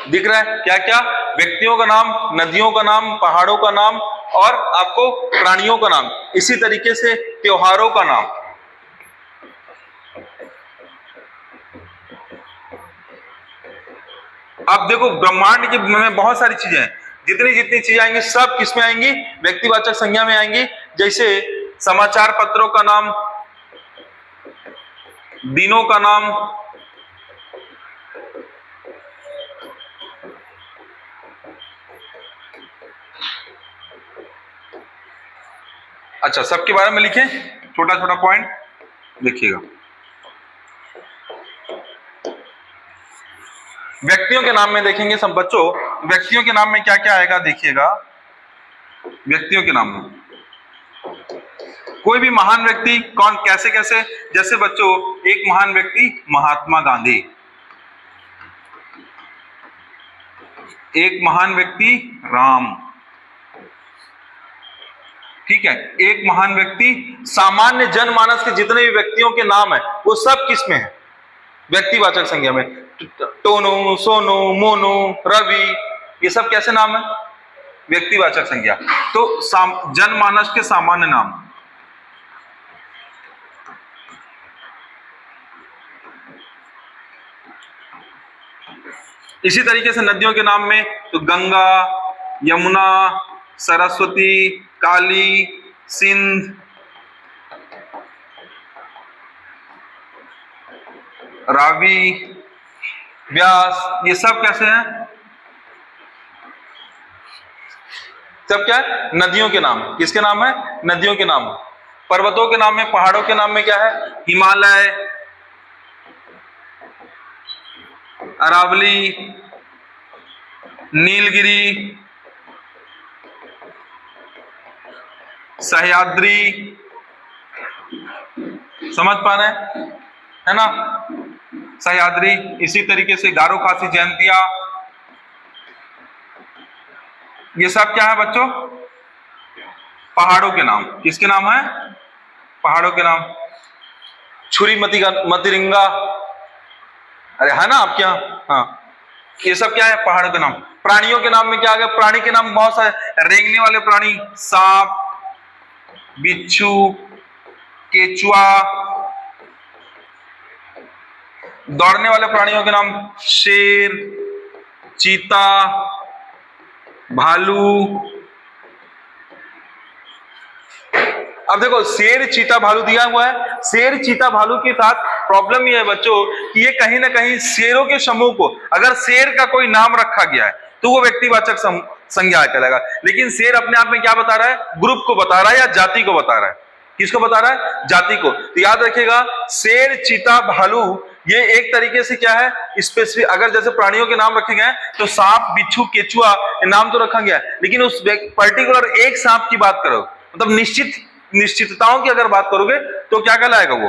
दिख रहा है क्या क्या? व्यक्तियों का नाम, नदियों का नाम, पहाड़ों का नाम और आपको प्राणियों का नाम। इसी तरीके से त्योहारों का नाम, अब देखो ब्रह्मांड के में बहुत सारी चीजें हैं, जितनी जितनी चीजें आएंगी सब किसमें आएंगी? व्यक्तिवाचक संज्ञा में आएंगी। जैसे समाचार पत्रों का नाम, दिनों का नाम, अच्छा सबके बारे में लिखें, छोटा छोटा पॉइंट देखिएगा। व्यक्तियों के नाम में देखेंगे सब बच्चों, व्यक्तियों के नाम में क्या क्या आएगा देखिएगा। व्यक्तियों के नाम में कोई भी महान व्यक्ति, कौन, कैसे कैसे? जैसे बच्चों एक महान व्यक्ति महात्मा गांधी, एक महान व्यक्ति राम, ठीक है, एक महान व्यक्ति, सामान्य जनमानस के जितने भी व्यक्तियों के नाम है वो सब किस में है? व्यक्तिवाचक संज्ञा में। टोनू, सोनू, मोनू, रवि, ये सब कैसे नाम है? व्यक्तिवाचक संज्ञा। तो जनमानस के सामान्य नाम। इसी तरीके से नदियों के नाम में तो गंगा, यमुना, सरस्वती, काली, सिंध, रावी, व्यास, ये सब कैसे हैं? सब क्या है? नदियों के नाम। किसके नाम है? नदियों के नाम। पर्वतों के नाम में, पहाड़ों के नाम में क्या है? हिमालय, अरावली, नीलगिरी, सह्याद्री, समझ पा रहे हैं, है ना? सह्याद्री। इसी तरीके से गारो खासी जयंतिया, ये सब क्या है बच्चों? पहाड़ों के नाम। किसके नाम है? पहाड़ों के नाम। छुरी मतिरिंगा, अरे है ना आपके यहाँ? हाँ, ये सब क्या है? पहाड़ों के नाम। प्राणियों के नाम में क्या आ गया? प्राणी के नाम बहुत सारे, रेंगने वाले प्राणी सांप, बिच्छू, केचुआ। दौड़ने वाले प्राणियों के नाम शेर, चीता, भालू। अब देखो शेर चीता भालू दिया हुआ है। शेर चीता भालू के साथ प्रॉब्लम ये है बच्चों कि ये कहीं ना कहीं शेरों के समूह को, अगर शेर का कोई नाम रखा गया है तो वो व्यक्तिवाचक संज्ञा कहलाएगा। लेकिन शेर अपने आप में क्या बता रहा है? ग्रुप को बता रहा है या जाति को बता रहा है? किसको बता रहा है? जाति को। तो याद रखिएगा, शेर चीता भालू ये एक तरीके से क्या है? स्पेसिफिक। अगर जैसे प्राणियों के नाम रखे गए तो सांप, बिच्छू, केचुआ नाम तो रखा गया, लेकिन उस पर्टिकुलर एक सांप की बात करो, मतलब निश्चितताओं की अगर बात करोगे तो क्या कहलाएगा? वो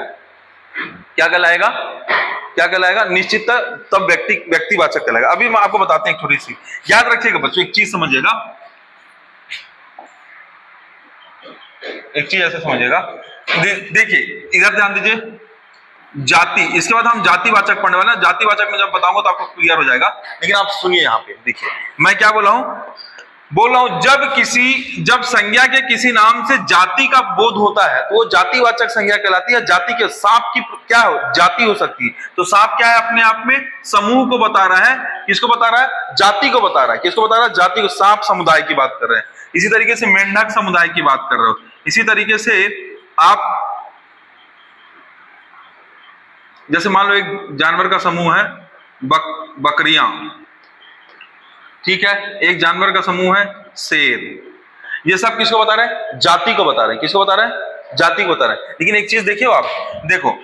क्या कहलाएगा? क्या कहलाएगा? निश्चित, तब व्यक्तिवाचक कहलाएगा। अभी मैं आपको बताते हैं एक छोटी सी, याद रखिएगा बच्चों, एक चीज समझिएगा, एक चीज ऐसे समझिएगा। देखिए इधर ध्यान दीजिए, जाति, इसके बाद हम जातिवाचक पढ़ने वाले हैं। जातिवाचक में जब बताऊंगा तो आपको क्लियर हो जाएगा, लेकिन आप सुनिए यहाँ पे। देखिए मैं क्या बोल रहा हूं, जब संज्ञा के किसी नाम से जाति का बोध होता है तो वो जातिवाचक संज्ञा कहलाती है। जाति के सांप की क्या हो? जाति हो सकती है। तो सांप क्या है? अपने आप में समूह को बता रहा है। किसको बता रहा है? जाति को बता रहा है। किसको बता रहा है? जाति को। सांप समुदाय की बात कर रहे हैं। इसी तरीके से मेंढक समुदाय की बात कर रहे हो। इसी तरीके से आप जैसे मान लो एक जानवर का समूह है, बकरियां, ठीक है, एक जानवर का समूह है शेर। ये सब किसको बता रहे हैं? जाति को बता रहे हैं। किसको बता रहे हैं? जाति को बता रहे हैं। लेकिन एक चीज देखियो आप, देखो,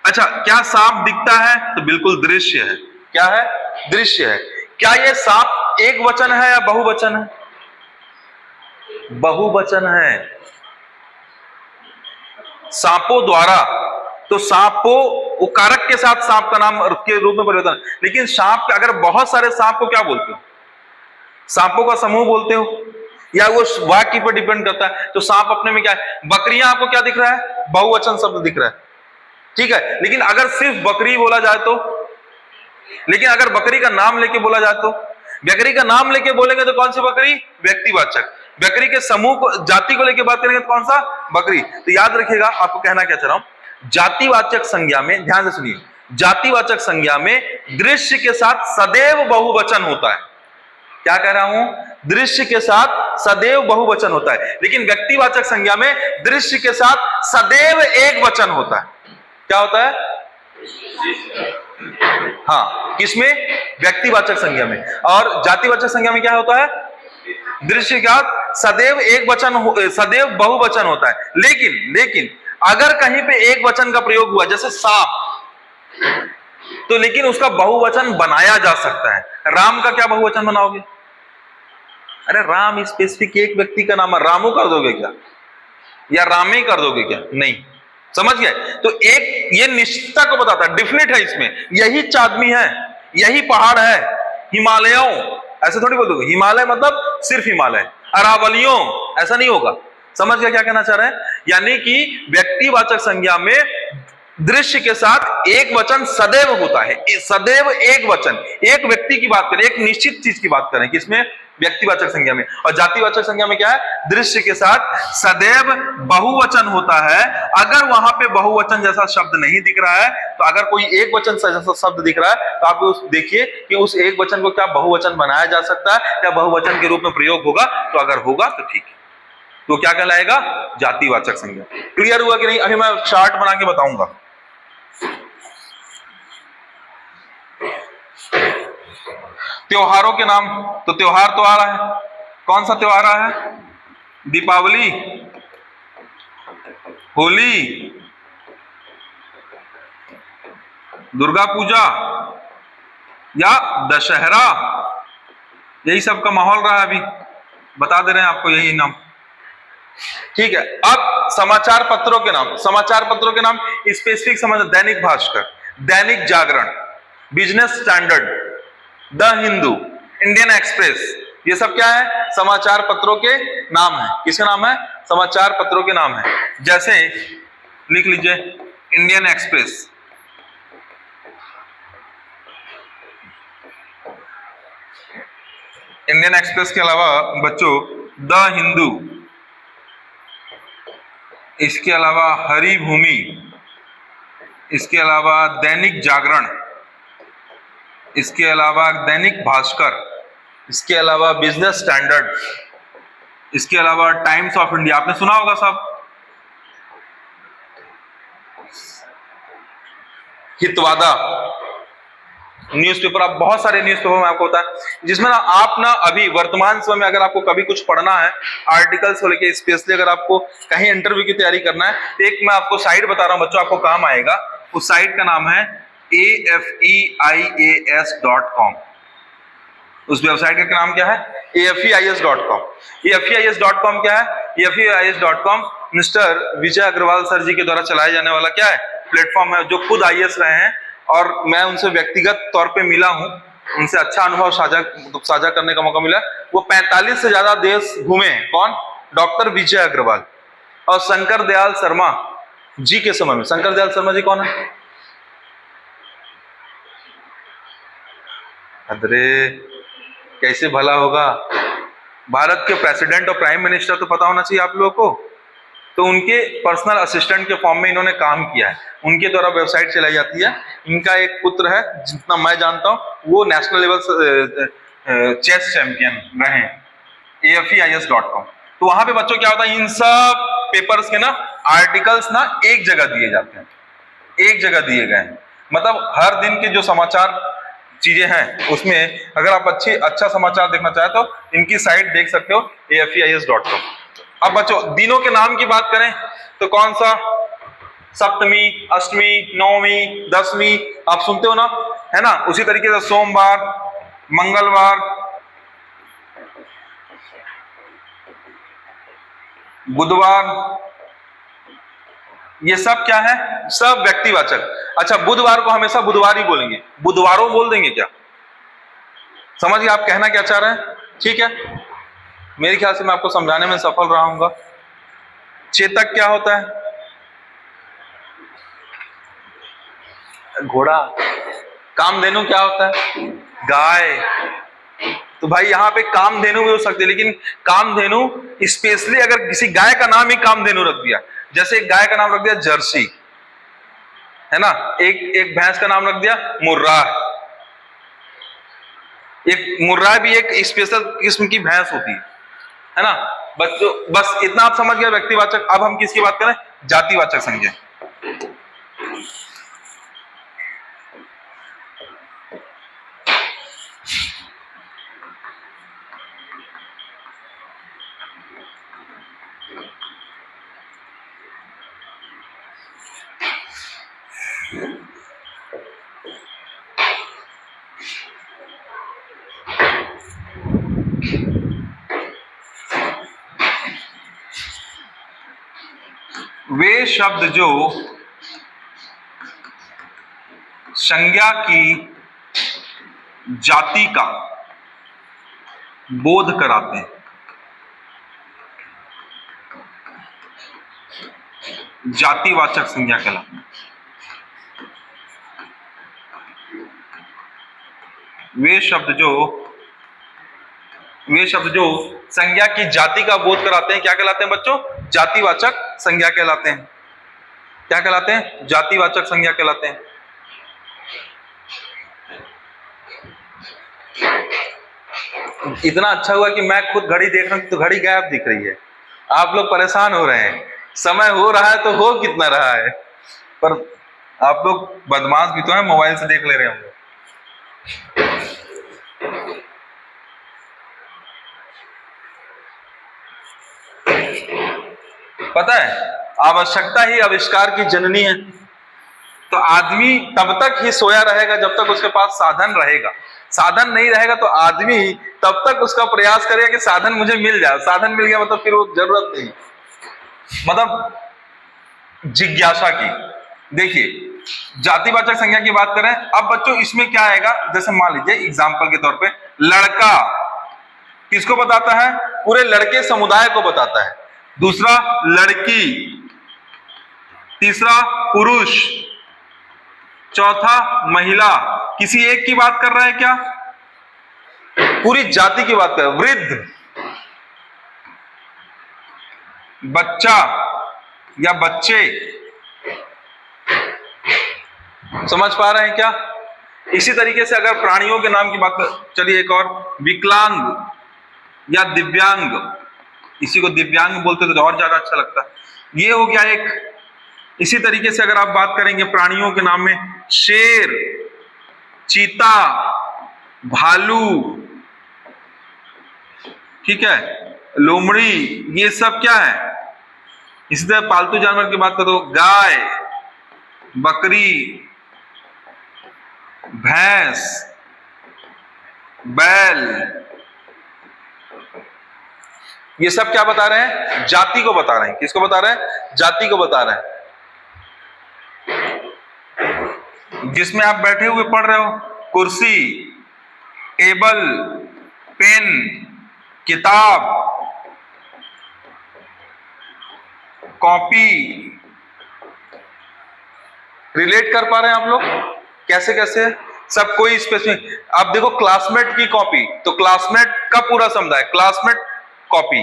अच्छा क्या सांप दिखता है? तो बिल्कुल दृश्य है। क्या है? दृश्य है। क्या ये सांप एक वचन है या बहुवचन है? बहुवचन है। सांपों द्वारा, तो सांपों वो कारक के साथ सांप का नाम के रूप में परिवर्तन। लेकिन सांप, अगर बहुत सारे सांप को क्या बोलते हो? सांपों का समूह बोलते हो, या वो वाक्य पर डिपेंड करता है। तो सांप अपने में क्या है? बकरियां आपको क्या दिख रहा है? बहुवचन शब्द दिख रहा है, ठीक है। लेकिन अगर सिर्फ बकरी बोला जाए तो, लेकिन अगर बकरी का नाम लेके बोला जाए तो, बकरी का नाम लेके बोलेंगे तो कौन सी बकरी? व्यक्तिवाचक। बकरी के समूह को, जाति को लेके बात करेंगे तो कौन सा? बकरी। तो याद रखिएगा, आपको कहना क्या चाह रहा हूं, जातिवाचक संज्ञा में, ध्यान से सुनिए, जातिवाचक संज्ञा में दृश्य के साथ सदैव बहुवचन होता है। क्या कह रहा हूं? दृश्य के साथ सदैव बहुवचन होता है। लेकिन व्यक्तिवाचक संज्ञा में दृश्य के साथ सदैव एक वचन होता है। क्या होता है? हाँ, किसमें? व्यक्तिवाचक संज्ञा में। और जातिवाचक संज्ञा में क्या होता है? दृश्य का सदैव एक वचन, सदैव बहुवचन होता है। लेकिन अगर कहीं पे एक वचन का प्रयोग हुआ, जैसे सांप, तो लेकिन उसका बहुवचन बनाया जा सकता है। राम का क्या बहुवचन बनाओगे? अरे राम स्पेसिफिक एक व्यक्ति का नाम है, रामू कर दोगे क्या? या रामे कर दोगे क्या? नहीं, समझ गए? तो एक ये निश्चितता को बताता है, डिफिनेट है इसमें, यही चादमी है, यही पहाड़ है, हिमालयों, ऐसे थोड़ी बोल दोगे। हिमालय मतलब सिर्फ हिमालय, अरावलियों, ऐसा नहीं होगा। समझ गया क्या कहना चाह रहे हैं? यानी कि व्यक्तिवाचक संज्ञा में दृश्य के साथ एक वचन सदैव होता है। सदैव एक वचन, एक व्यक्ति की बात करें, एक निश्चित चीज की बात करें, किसमें? व्यक्तिवाचक संज्ञा में। और जातिवाचक संज्ञा में क्या है? दृश्य के साथ सदैव बहुवचन होता है। अगर वहां पे बहुवचन जैसा शब्द नहीं दिख रहा है, तो अगर कोई एक वचन जैसा शब्द दिख रहा है, तो आप देखिए कि उस एक वचन को क्या बहुवचन बनाया जा सकता है, या बहुवचन के रूप में प्रयोग होगा। तो अगर होगा तो ठीक है, तो क्या कहलाएगा? जातिवाचक संज्ञा। क्लियर हुआ कि नहीं? अभी मैं चार्ट बना के बताऊंगा। त्योहारों के नाम, तो त्योहार तो आ रहा है, कौन सा त्योहार आ रहा है? दीपावली, होली, दुर्गा पूजा या दशहरा, यही सब का माहौल रहा है। अभी बता दे रहे हैं आपको यही नाम, ठीक है। अब समाचार पत्रों के नाम, समाचार पत्रों के नाम स्पेसिफिक समझ, Dainik Bhaskar. Dainik Jagran, Business Standard, the Hindu, Indian Express, ये सब क्या है? समाचार पत्रों के नाम है। किसके नाम है? समाचार पत्रों के नाम है। जैसे लिख लीजिए इंडियन एक्सप्रेस, इंडियन एक्सप्रेस के अलावा बच्चों द हिंदू, इसके अलावा हरिभूमि, इसके अलावा दैनिक जागरण, इसके अलावा दैनिक भास्कर, इसके अलावा बिजनेस स्टैंडर्ड, इसके अलावा टाइम्स ऑफ इंडिया, आपने सुना होगा सब। हितवादा न्यूज़पेपर, आप बहुत सारे न्यूज़पेपर में आपको होता है जिसमें ना आप ना अभी वर्तमान समय में अगर आपको कभी कुछ पढ़ना है आर्टिकल्स को लेके, स्पेशली अगर आपको कहीं इंटरव्यू की तैयारी करना है, तो एक मैं आपको साइट बता रहा हूं बच्चों, आपको काम आएगा। उस साइट का नाम है afeias.com। उस वेबसाइट का नाम क्या है? afeias.com। afeias.com क्या है? afeias.com मिस्टर विजय अग्रवाल सर जी के द्वारा चलाया जाने वाला क्या है? प्लेटफॉर्म है, जो खुद आईएएस रहे हैं और मैं उनसे व्यक्तिगत तौर पे मिला हूं, उनसे अच्छा अनुभव साझा करने का मौका मिला। वो 45 से ज्यादा देश घूमे। कौन? डॉक्टर विजय अग्रवाल। और शंकर दयाल शर्मा जी के समय में, शंकर दयाल शर्मा जी कौन है? अरे कैसे भला होगा, भारत के प्रेसिडेंट और प्राइम मिनिस्टर तो पता होना चाहिए आप लोगों को। तो उनके पर्सनल असिस्टेंट के फॉर्म में इन्होंने काम किया है, उनके द्वारा वेबसाइट चलाई जाती है। इनका एक पुत्र है, जितना मैं जानता हूं, वो नेशनल लेवल चेस चैंपियन रहे, afeias.com। तो वहां पे बच्चों क्या होता है, इन सब पेपर्स के ना आर्टिकल्स ना एक जगह दिए जाते हैं, एक जगह दिए गए हैं। मतलब हर दिन के जो समाचार चीजें हैं उसमें अगर आप अच्छा समाचार देखना चाहे तो इनकी साइट देख सकते हो, afeias.com। अब बच्चों दिनों के नाम की बात करें तो कौन सा? सप्तमी, अष्टमी, नवमी, दसवीं, आप सुनते हो ना, है ना। उसी तरीके से सोमवार, मंगलवार, बुधवार, ये सब क्या है? सब व्यक्तिवाचक। अच्छा, बुधवार को हमेशा बुधवार ही बोलेंगे, बुधवारों बोल देंगे क्या? समझिए आप कहना क्या चाह रहे हैं। ठीक है, मेरे ख्याल से मैं आपको समझाने में सफल रहा हूंगा। चेतक क्या होता है? घोड़ा। कामधेनु क्या होता है? गाय। तो भाई यहाँ पे कामधेनु भी हो सकती है, लेकिन कामधेनु स्पेशली अगर किसी गाय का नाम ही कामधेनु रख दिया, जैसे एक गाय का नाम रख दिया जर्सी, है ना, एक भैंस का नाम रख दिया मुर्रा। एक मुर्रा भी एक स्पेशल किस्म की भैंस होती है ना। बस इतना आप समझ गए व्यक्तिवाचक। अब हम किसकी बात करें? जातिवाचक संज्ञा। वे शब्द जो संज्ञा की जाति का बोध कराते हैं, जातिवाचक संज्ञा कहलाते हैं। वे शब्द जो संज्ञा की जाति का बोध कराते हैं क्या कहलाते हैं बच्चों? जातिवाचक संज्ञा कहलाते हैं। क्या कहलाते हैं? जातिवाचक संज्ञा कहलाते हैं। इतना अच्छा हुआ कि मैं खुद घड़ी देख रहा हूं तो घड़ी गायब दिख रही है। आप लोग परेशान हो रहे हैं, समय हो रहा है तो हो कितना रहा है, पर आप लोग बदमाश भी तो हैं, मोबाइल से देख ले रहे होंगे। पता है आवश्यकता ही आविष्कार की जननी है। तो आदमी तब तक ही सोया रहेगा जब तक उसके पास साधन रहेगा। साधन नहीं रहेगा तो आदमी तब तक उसका प्रयास करेगा कि साधन मुझे मिल जाए। साधन मिल गया मतलब फिर वो जरूरत नहीं, मतलब जिज्ञासा की। देखिए जातिवाचक संज्ञा की बात करें, अब बच्चों इसमें क्या आएगा, जैसे मान लीजिए एग्जाम्पल के तौर पे लड़का किसको बताता है, पूरे लड़के समुदाय को बताता है। दूसरा लड़की, तीसरा पुरुष, चौथा महिला। किसी एक की बात कर रहा है क्या, पूरी जाति की बात कर रहा है। वृद्ध, बच्चा या बच्चे, समझ पा रहे हैं क्या। इसी तरीके से अगर प्राणियों के नाम की बात कर, चलिए एक और, विकलांग या दिव्यांग, इसी को दिव्यांग बोलते तो और ज्यादा अच्छा लगता है। ये हो गया एक। इसी तरीके से अगर आप बात करेंगे प्राणियों के नाम में, शेर, चीता, भालू, ठीक है, लोमड़ी, ये सब क्या है। इसी तरह पालतू जानवर की बात करो, गाय, बकरी, भैंस, बैल, ये सब क्या बता रहे हैं, जाति को बता रहे हैं। किसको बता रहे हैं, जाति को बता रहे हैं। जिसमें आप बैठे हुए पढ़ रहे हो, कुर्सी, टेबल, पेन, किताब, कॉपी, रिलेट कर पा रहे हैं आप लोग कैसे कैसे, सब कोई स्पेसिफिक। आप देखो क्लासमेट की कॉपी, तो क्लासमेट का पूरा समुदाय, क्लासमेट कॉपी।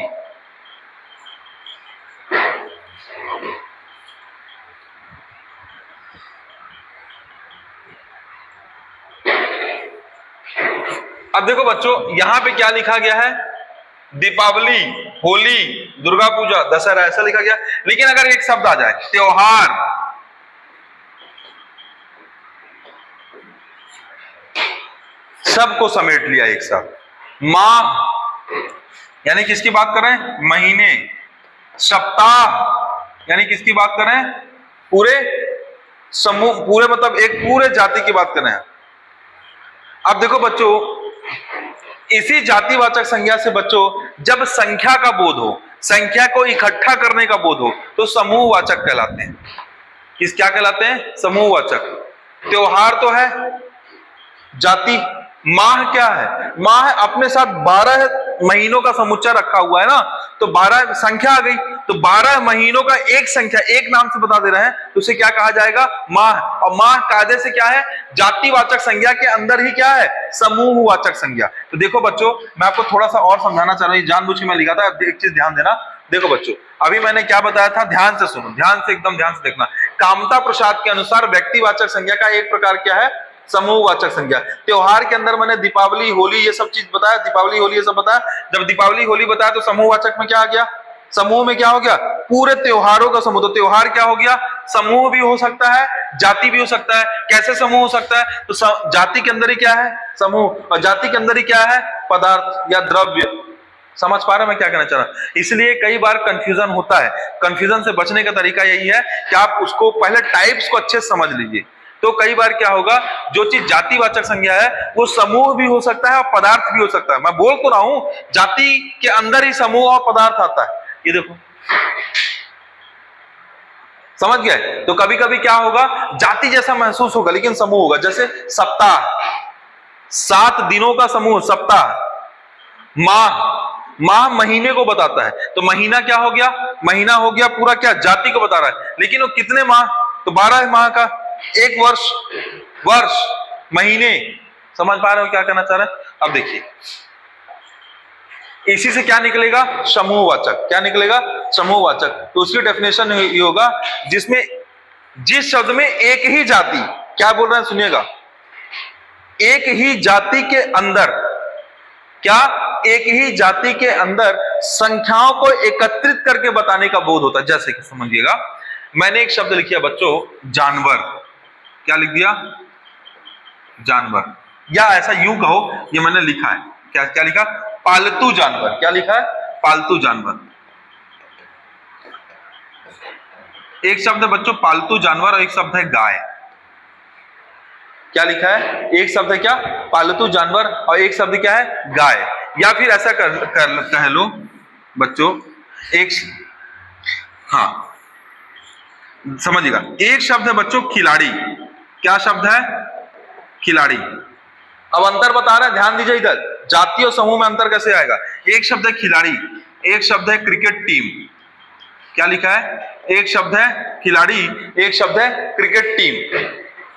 अब देखो बच्चों यहां पे क्या लिखा गया है, दीपावली, होली, दुर्गा पूजा, दशहरा, ऐसा लिखा गया। लेकिन अगर एक शब्द आ जाए, त्योहार, सबको समेट लिया एक साथ। माह यानी किसकी बात कर रहे हैं, महीने। सप्ताह यानी किसकी बात कर रहे हैं, पूरे समूह, पूरे मतलब एक पूरे जाति की बात कर रहे हैं। अब देखो बच्चों इसी जातिवाचक संज्ञा से बच्चों जब संख्या का बोध हो, संख्या को इकट्ठा करने का बोध हो, तो समूहवाचक कहलाते हैं। किस क्या कहलाते हैं, समूहवाचक। त्योहार तो है जाति, माह क्या है, माह अपने साथ 12 महीनों का समुच्चय रखा हुआ है ना, तो 12 संख्या आ गई, तो 12 महीनों का एक संख्या एक नाम से बता दे रहे हैं, तो उसे क्या कहा जाएगा, माह। और माह कायदे से क्या है, जातिवाचक संज्ञा के अंदर ही क्या है, समूहवाचक संज्ञा। तो देखो बच्चों मैं आपको थोड़ा सा और समझाना चाह रहा हूं, जानबूझ के मैं लिखा था, एक चीज ध्यान देना। देखो बच्चों अभी मैंने क्या बताया था, ध्यान से सुनो, ध्यान से एकदम ध्यान से देखना। कामता प्रसाद के अनुसार व्यक्तिवाचक संज्ञा का एक प्रकार क्या है, समूहवाचक संज्ञा। त्योहार के अंदर मैंने दीपावली, होली, ये सब चीज बताया, दीपावली, होली, ये सब बताया। जब दीपावली, होली बताया तो समूहवाचक में क्या आ गया, समूह में क्या हो गया, पूरे त्योहारों का समूह। तो त्योहार क्या हो गया, समूह भी हो सकता है, जाति भी हो सकता है। कैसे समूह हो सकता है, तो जाति के अंदर ही क्या है, समूह, और जाति के अंदर ही क्या है, पदार्थ या द्रव्य। समझ पा रहे हैं मैं क्या कहना चाह रहा हूं। इसलिए कई बार कंफ्यूजन होता है, कंफ्यूजन से बचने का तरीका यही है कि आप उसको पहले टाइप्स को अच्छे से समझ लीजिए। तो कई बार क्या होगा, जो चीज जातिवाचक संज्ञा है वो समूह भी हो सकता है और पदार्थ भी हो सकता है। मैं बोल तो रहा हूं जाति के अंदर ही समूह और पदार्थ आता है, ये देखो, समझ गए। तो कभी कभी क्या होगा, जाति जैसा महसूस होगा लेकिन समूह होगा। जैसे सप्ताह, 7 दिनों का समूह सप्ताह। माह, माह महीने को बताता है, तो महीना क्या हो गया, महीना हो गया पूरा क्या, जाति को बता रहा है। लेकिन वो कितने माह, तो 12 माह का एक वर्ष, वर्ष, महीने। समझ पा रहे हो क्या कहना चाह रहे हैं। अब देखिए इसी से क्या निकलेगा, समूहवाचक। क्या निकलेगा, समूहवाचक। तो उसकी डेफिनेशन ये होगा जिसमें, जिस शब्द में एक ही जाति, क्या बोल रहे हैं सुनिएगा, एक ही जाति के अंदर, क्या, एक ही जाति के अंदर संख्याओं को एकत्रित करके बताने का बोध होता है। जैसे कि समझिएगा, मैंने एक शब्द लिखा बच्चों, जानवर। क्या लिख दिया, जानवर, या ऐसा यूं कहो, ये मैंने लिखा है, क्या क्या लिखा, पालतू जानवर। क्या लिखा है, पालतू जानवर। एक शब्द है बच्चों पालतू जानवर और एक शब्द है गाय। क्या लिखा है, एक शब्द है क्या, पालतू जानवर, और एक शब्द क्या है, गाय। या फिर ऐसा कह लो बच्चों, एक, हाँ, समझिएगा, एक शब्द है बच्चों खिलाड़ी। क्या शब्द है? खिलाड़ी। अब अंतर बता रहे हैं, ध्यान दीजिए इधर, जाति और समूह में अंतर कैसे आएगा। एक शब्द है खिलाड़ी, एक शब्द है क्रिकेट टीम। क्या लिखा है? एक शब्द है खिलाड़ी, एक शब्द है क्रिकेट टीम,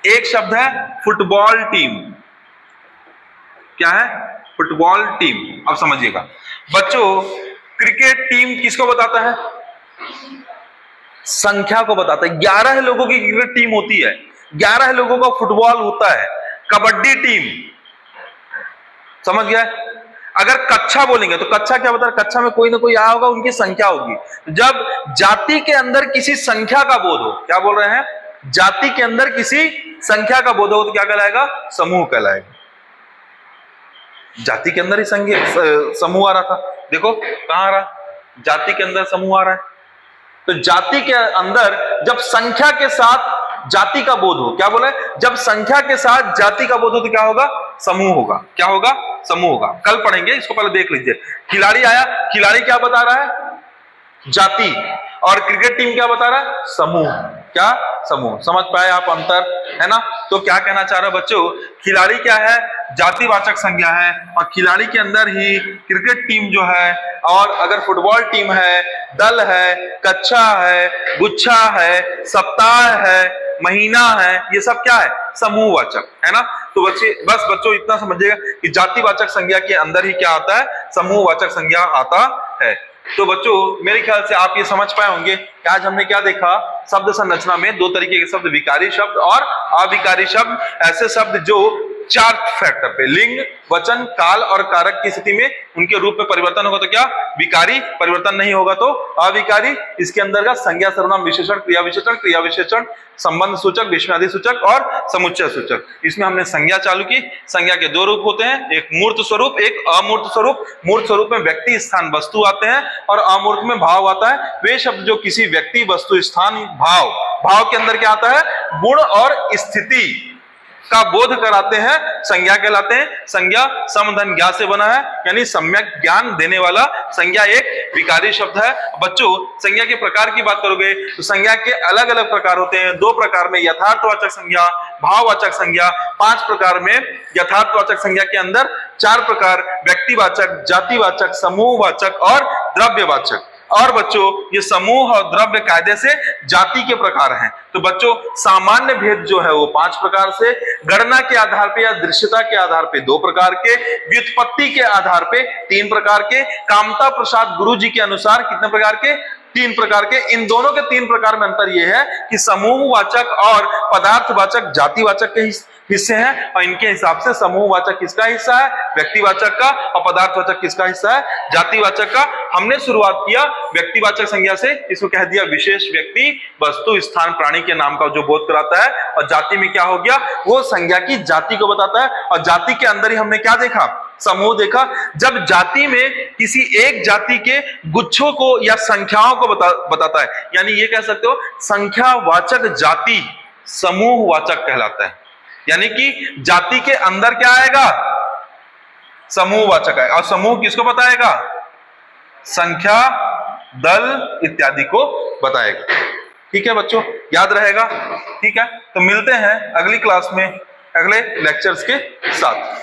एक शब्द है फुटबॉल टीम। क्या है? Football team. अब समझिएगा बच्चों, क्रिकेट टीम किसको बताता है? संख्या को बताता है। 11 लोगों की क्रिकेट टीम होती है, 11 लोगों का फुटबॉल होता है। कबड्डी टीम, समझ गया? अगर कक्षा बोलेंगे तो कक्षा क्या बता रहा है? कक्षा में कोई ना कोई आया होगा, उनकी संख्या होगी। जब जाति के अंदर किसी संख्या का बोध हो, क्या बोल रहे हैं? जाति के अंदर किसी संख्या का बोध हो तो क्या कहलाएगा? समूह कहलाएगा। जाति के अंदर ही समूह आ रहा था, देखो कहां आ रहा, जाति के अंदर समूह आ रहा है। तो जाति के अंदर जब संख्या के साथ जाति का बोध हो, क्या बोले? जब संख्या के साथ जाति का बोध हो तो क्या होगा? समूह होगा। क्या होगा? समूह होगा। कल पढ़ेंगे, इसको पहले देख लीजिए। खिलाड़ी आया, खिलाड़ी क्या बता रहा है? जाति। और क्रिकेट टीम क्या बता रहा है? समूह। क्या? समूह। समझ पाए आप अंतर, है ना? तो क्या कहना चाह रहे बच्चों, खिलाड़ी क्या है? जातिवाचक संज्ञा है, और खिलाड़ी के अंदर ही क्रिकेट टीम जो है, और अगर फुटबॉल टीम है, दल है, कक्षा है, गुच्छा है, सप्ताह है, महीना है, ये सब क्या है? समूहवाचक, है ना? तो बस बच्चों इतना समझिएगा कि जातिवाचक संज्ञा के अंदर ही क्या आता है? समूहवाचक संज्ञा आता है। तो बच्चों मेरे ख्याल से आप ये समझ पाए होंगे कि आज हमने क्या देखा। शब्द संरचना में दो तरीके के शब्द, विकारी शब्द और अविकारी शब्द। ऐसे शब्द जो 4 फैक्टर पे, लिंग, वचन, काल और कारक की स्थिति में उनके रूप में परिवर्तन होगा तो क्या? विकारी। परिवर्तन नहीं होगा तो अविकारी। इसके अंदर का संज्ञा, सर्वनाम, विशेषण, क्रिया विशेषण, क्रिया विशेषण, संबंध सूचक, विस्मयादि सूचक और समुच्चय सूचक। इसमें हमने संज्ञा चालू की। संज्ञा के 2 रूप होते हैं, एक मूर्त स्वरूप, एक अमूर्त स्वरूप। मूर्त स्वरूप में व्यक्ति, स्थान, वस्तु आते हैं, और अमूर्त में भाव आता है। वे शब्द जो किसी व्यक्ति, वस्तु, स्थान, भाव के अंदर क्या आता है? गुण और स्थिति का बोध कराते हैं, संज्ञा कहलाते हैं। संज्ञा सम धन ज्ञा से बना है, यानी सम्यक ज्ञान देने वाला संज्ञा एक विकारी शब्द है। बच्चों संज्ञा के प्रकार की बात करोगे तो संज्ञा के अलग अलग प्रकार होते हैं। 2 प्रकार में यथार्थवाचक संज्ञा, भाववाचक संज्ञा। 5 प्रकार में यथार्थवाचक संज्ञा के अंदर 4 प्रकार, व्यक्तिवाचक, जातिवाचक, समूहवाचक और द्रव्यवाचक। और बच्चों ये समूह और द्रव्य कायदे से जाति के प्रकार हैं। तो बच्चों सामान्य भेद जो है वो 5 प्रकार से, गणना के आधार पे या दृश्यता के आधार पे 2 प्रकार के, व्युत्पत्ति के आधार पे 3 प्रकार के, कामता प्रसाद गुरु जी के अनुसार कितने प्रकार के? 3 प्रकार के। इन दोनों के 3 प्रकार में अंतर यह है कि समूहवाचक और पदार्थवाचक जातिवाचक के हिस्से हैं, और इनके हिसाब से समूहवाचक किसका हिस्सा है? व्यक्तिवाचक का। और पदार्थवाचक किसका हिस्सा है? जातिवाचक का। हमने शुरुआत किया व्यक्तिवाचक संज्ञा से, इसको कह दिया विशेष व्यक्ति, वस्तु, स्थान, प्राणी के नाम का जो बोध कराता है। और जाति में क्या हो गया? वो संज्ञा की जाति को बताता है। और जाति के अंदर ही हमने क्या देखा? समूह देखा। जब जाति में किसी एक जाति के गुच्छों को या संख्याओं को बताता है, यानी ये कह सकते हो संख्यावाचक जाति समूहवाचक कहलाता है। यानी कि जाति के अंदर क्या आएगा? समूहवाचक है। और समूह किसको बताएगा? संख्या, दल इत्यादि को बताएगा। ठीक है बच्चों, याद रहेगा? ठीक है, तो मिलते हैं अगली क्लास में अगले लेक्चर्स के साथ।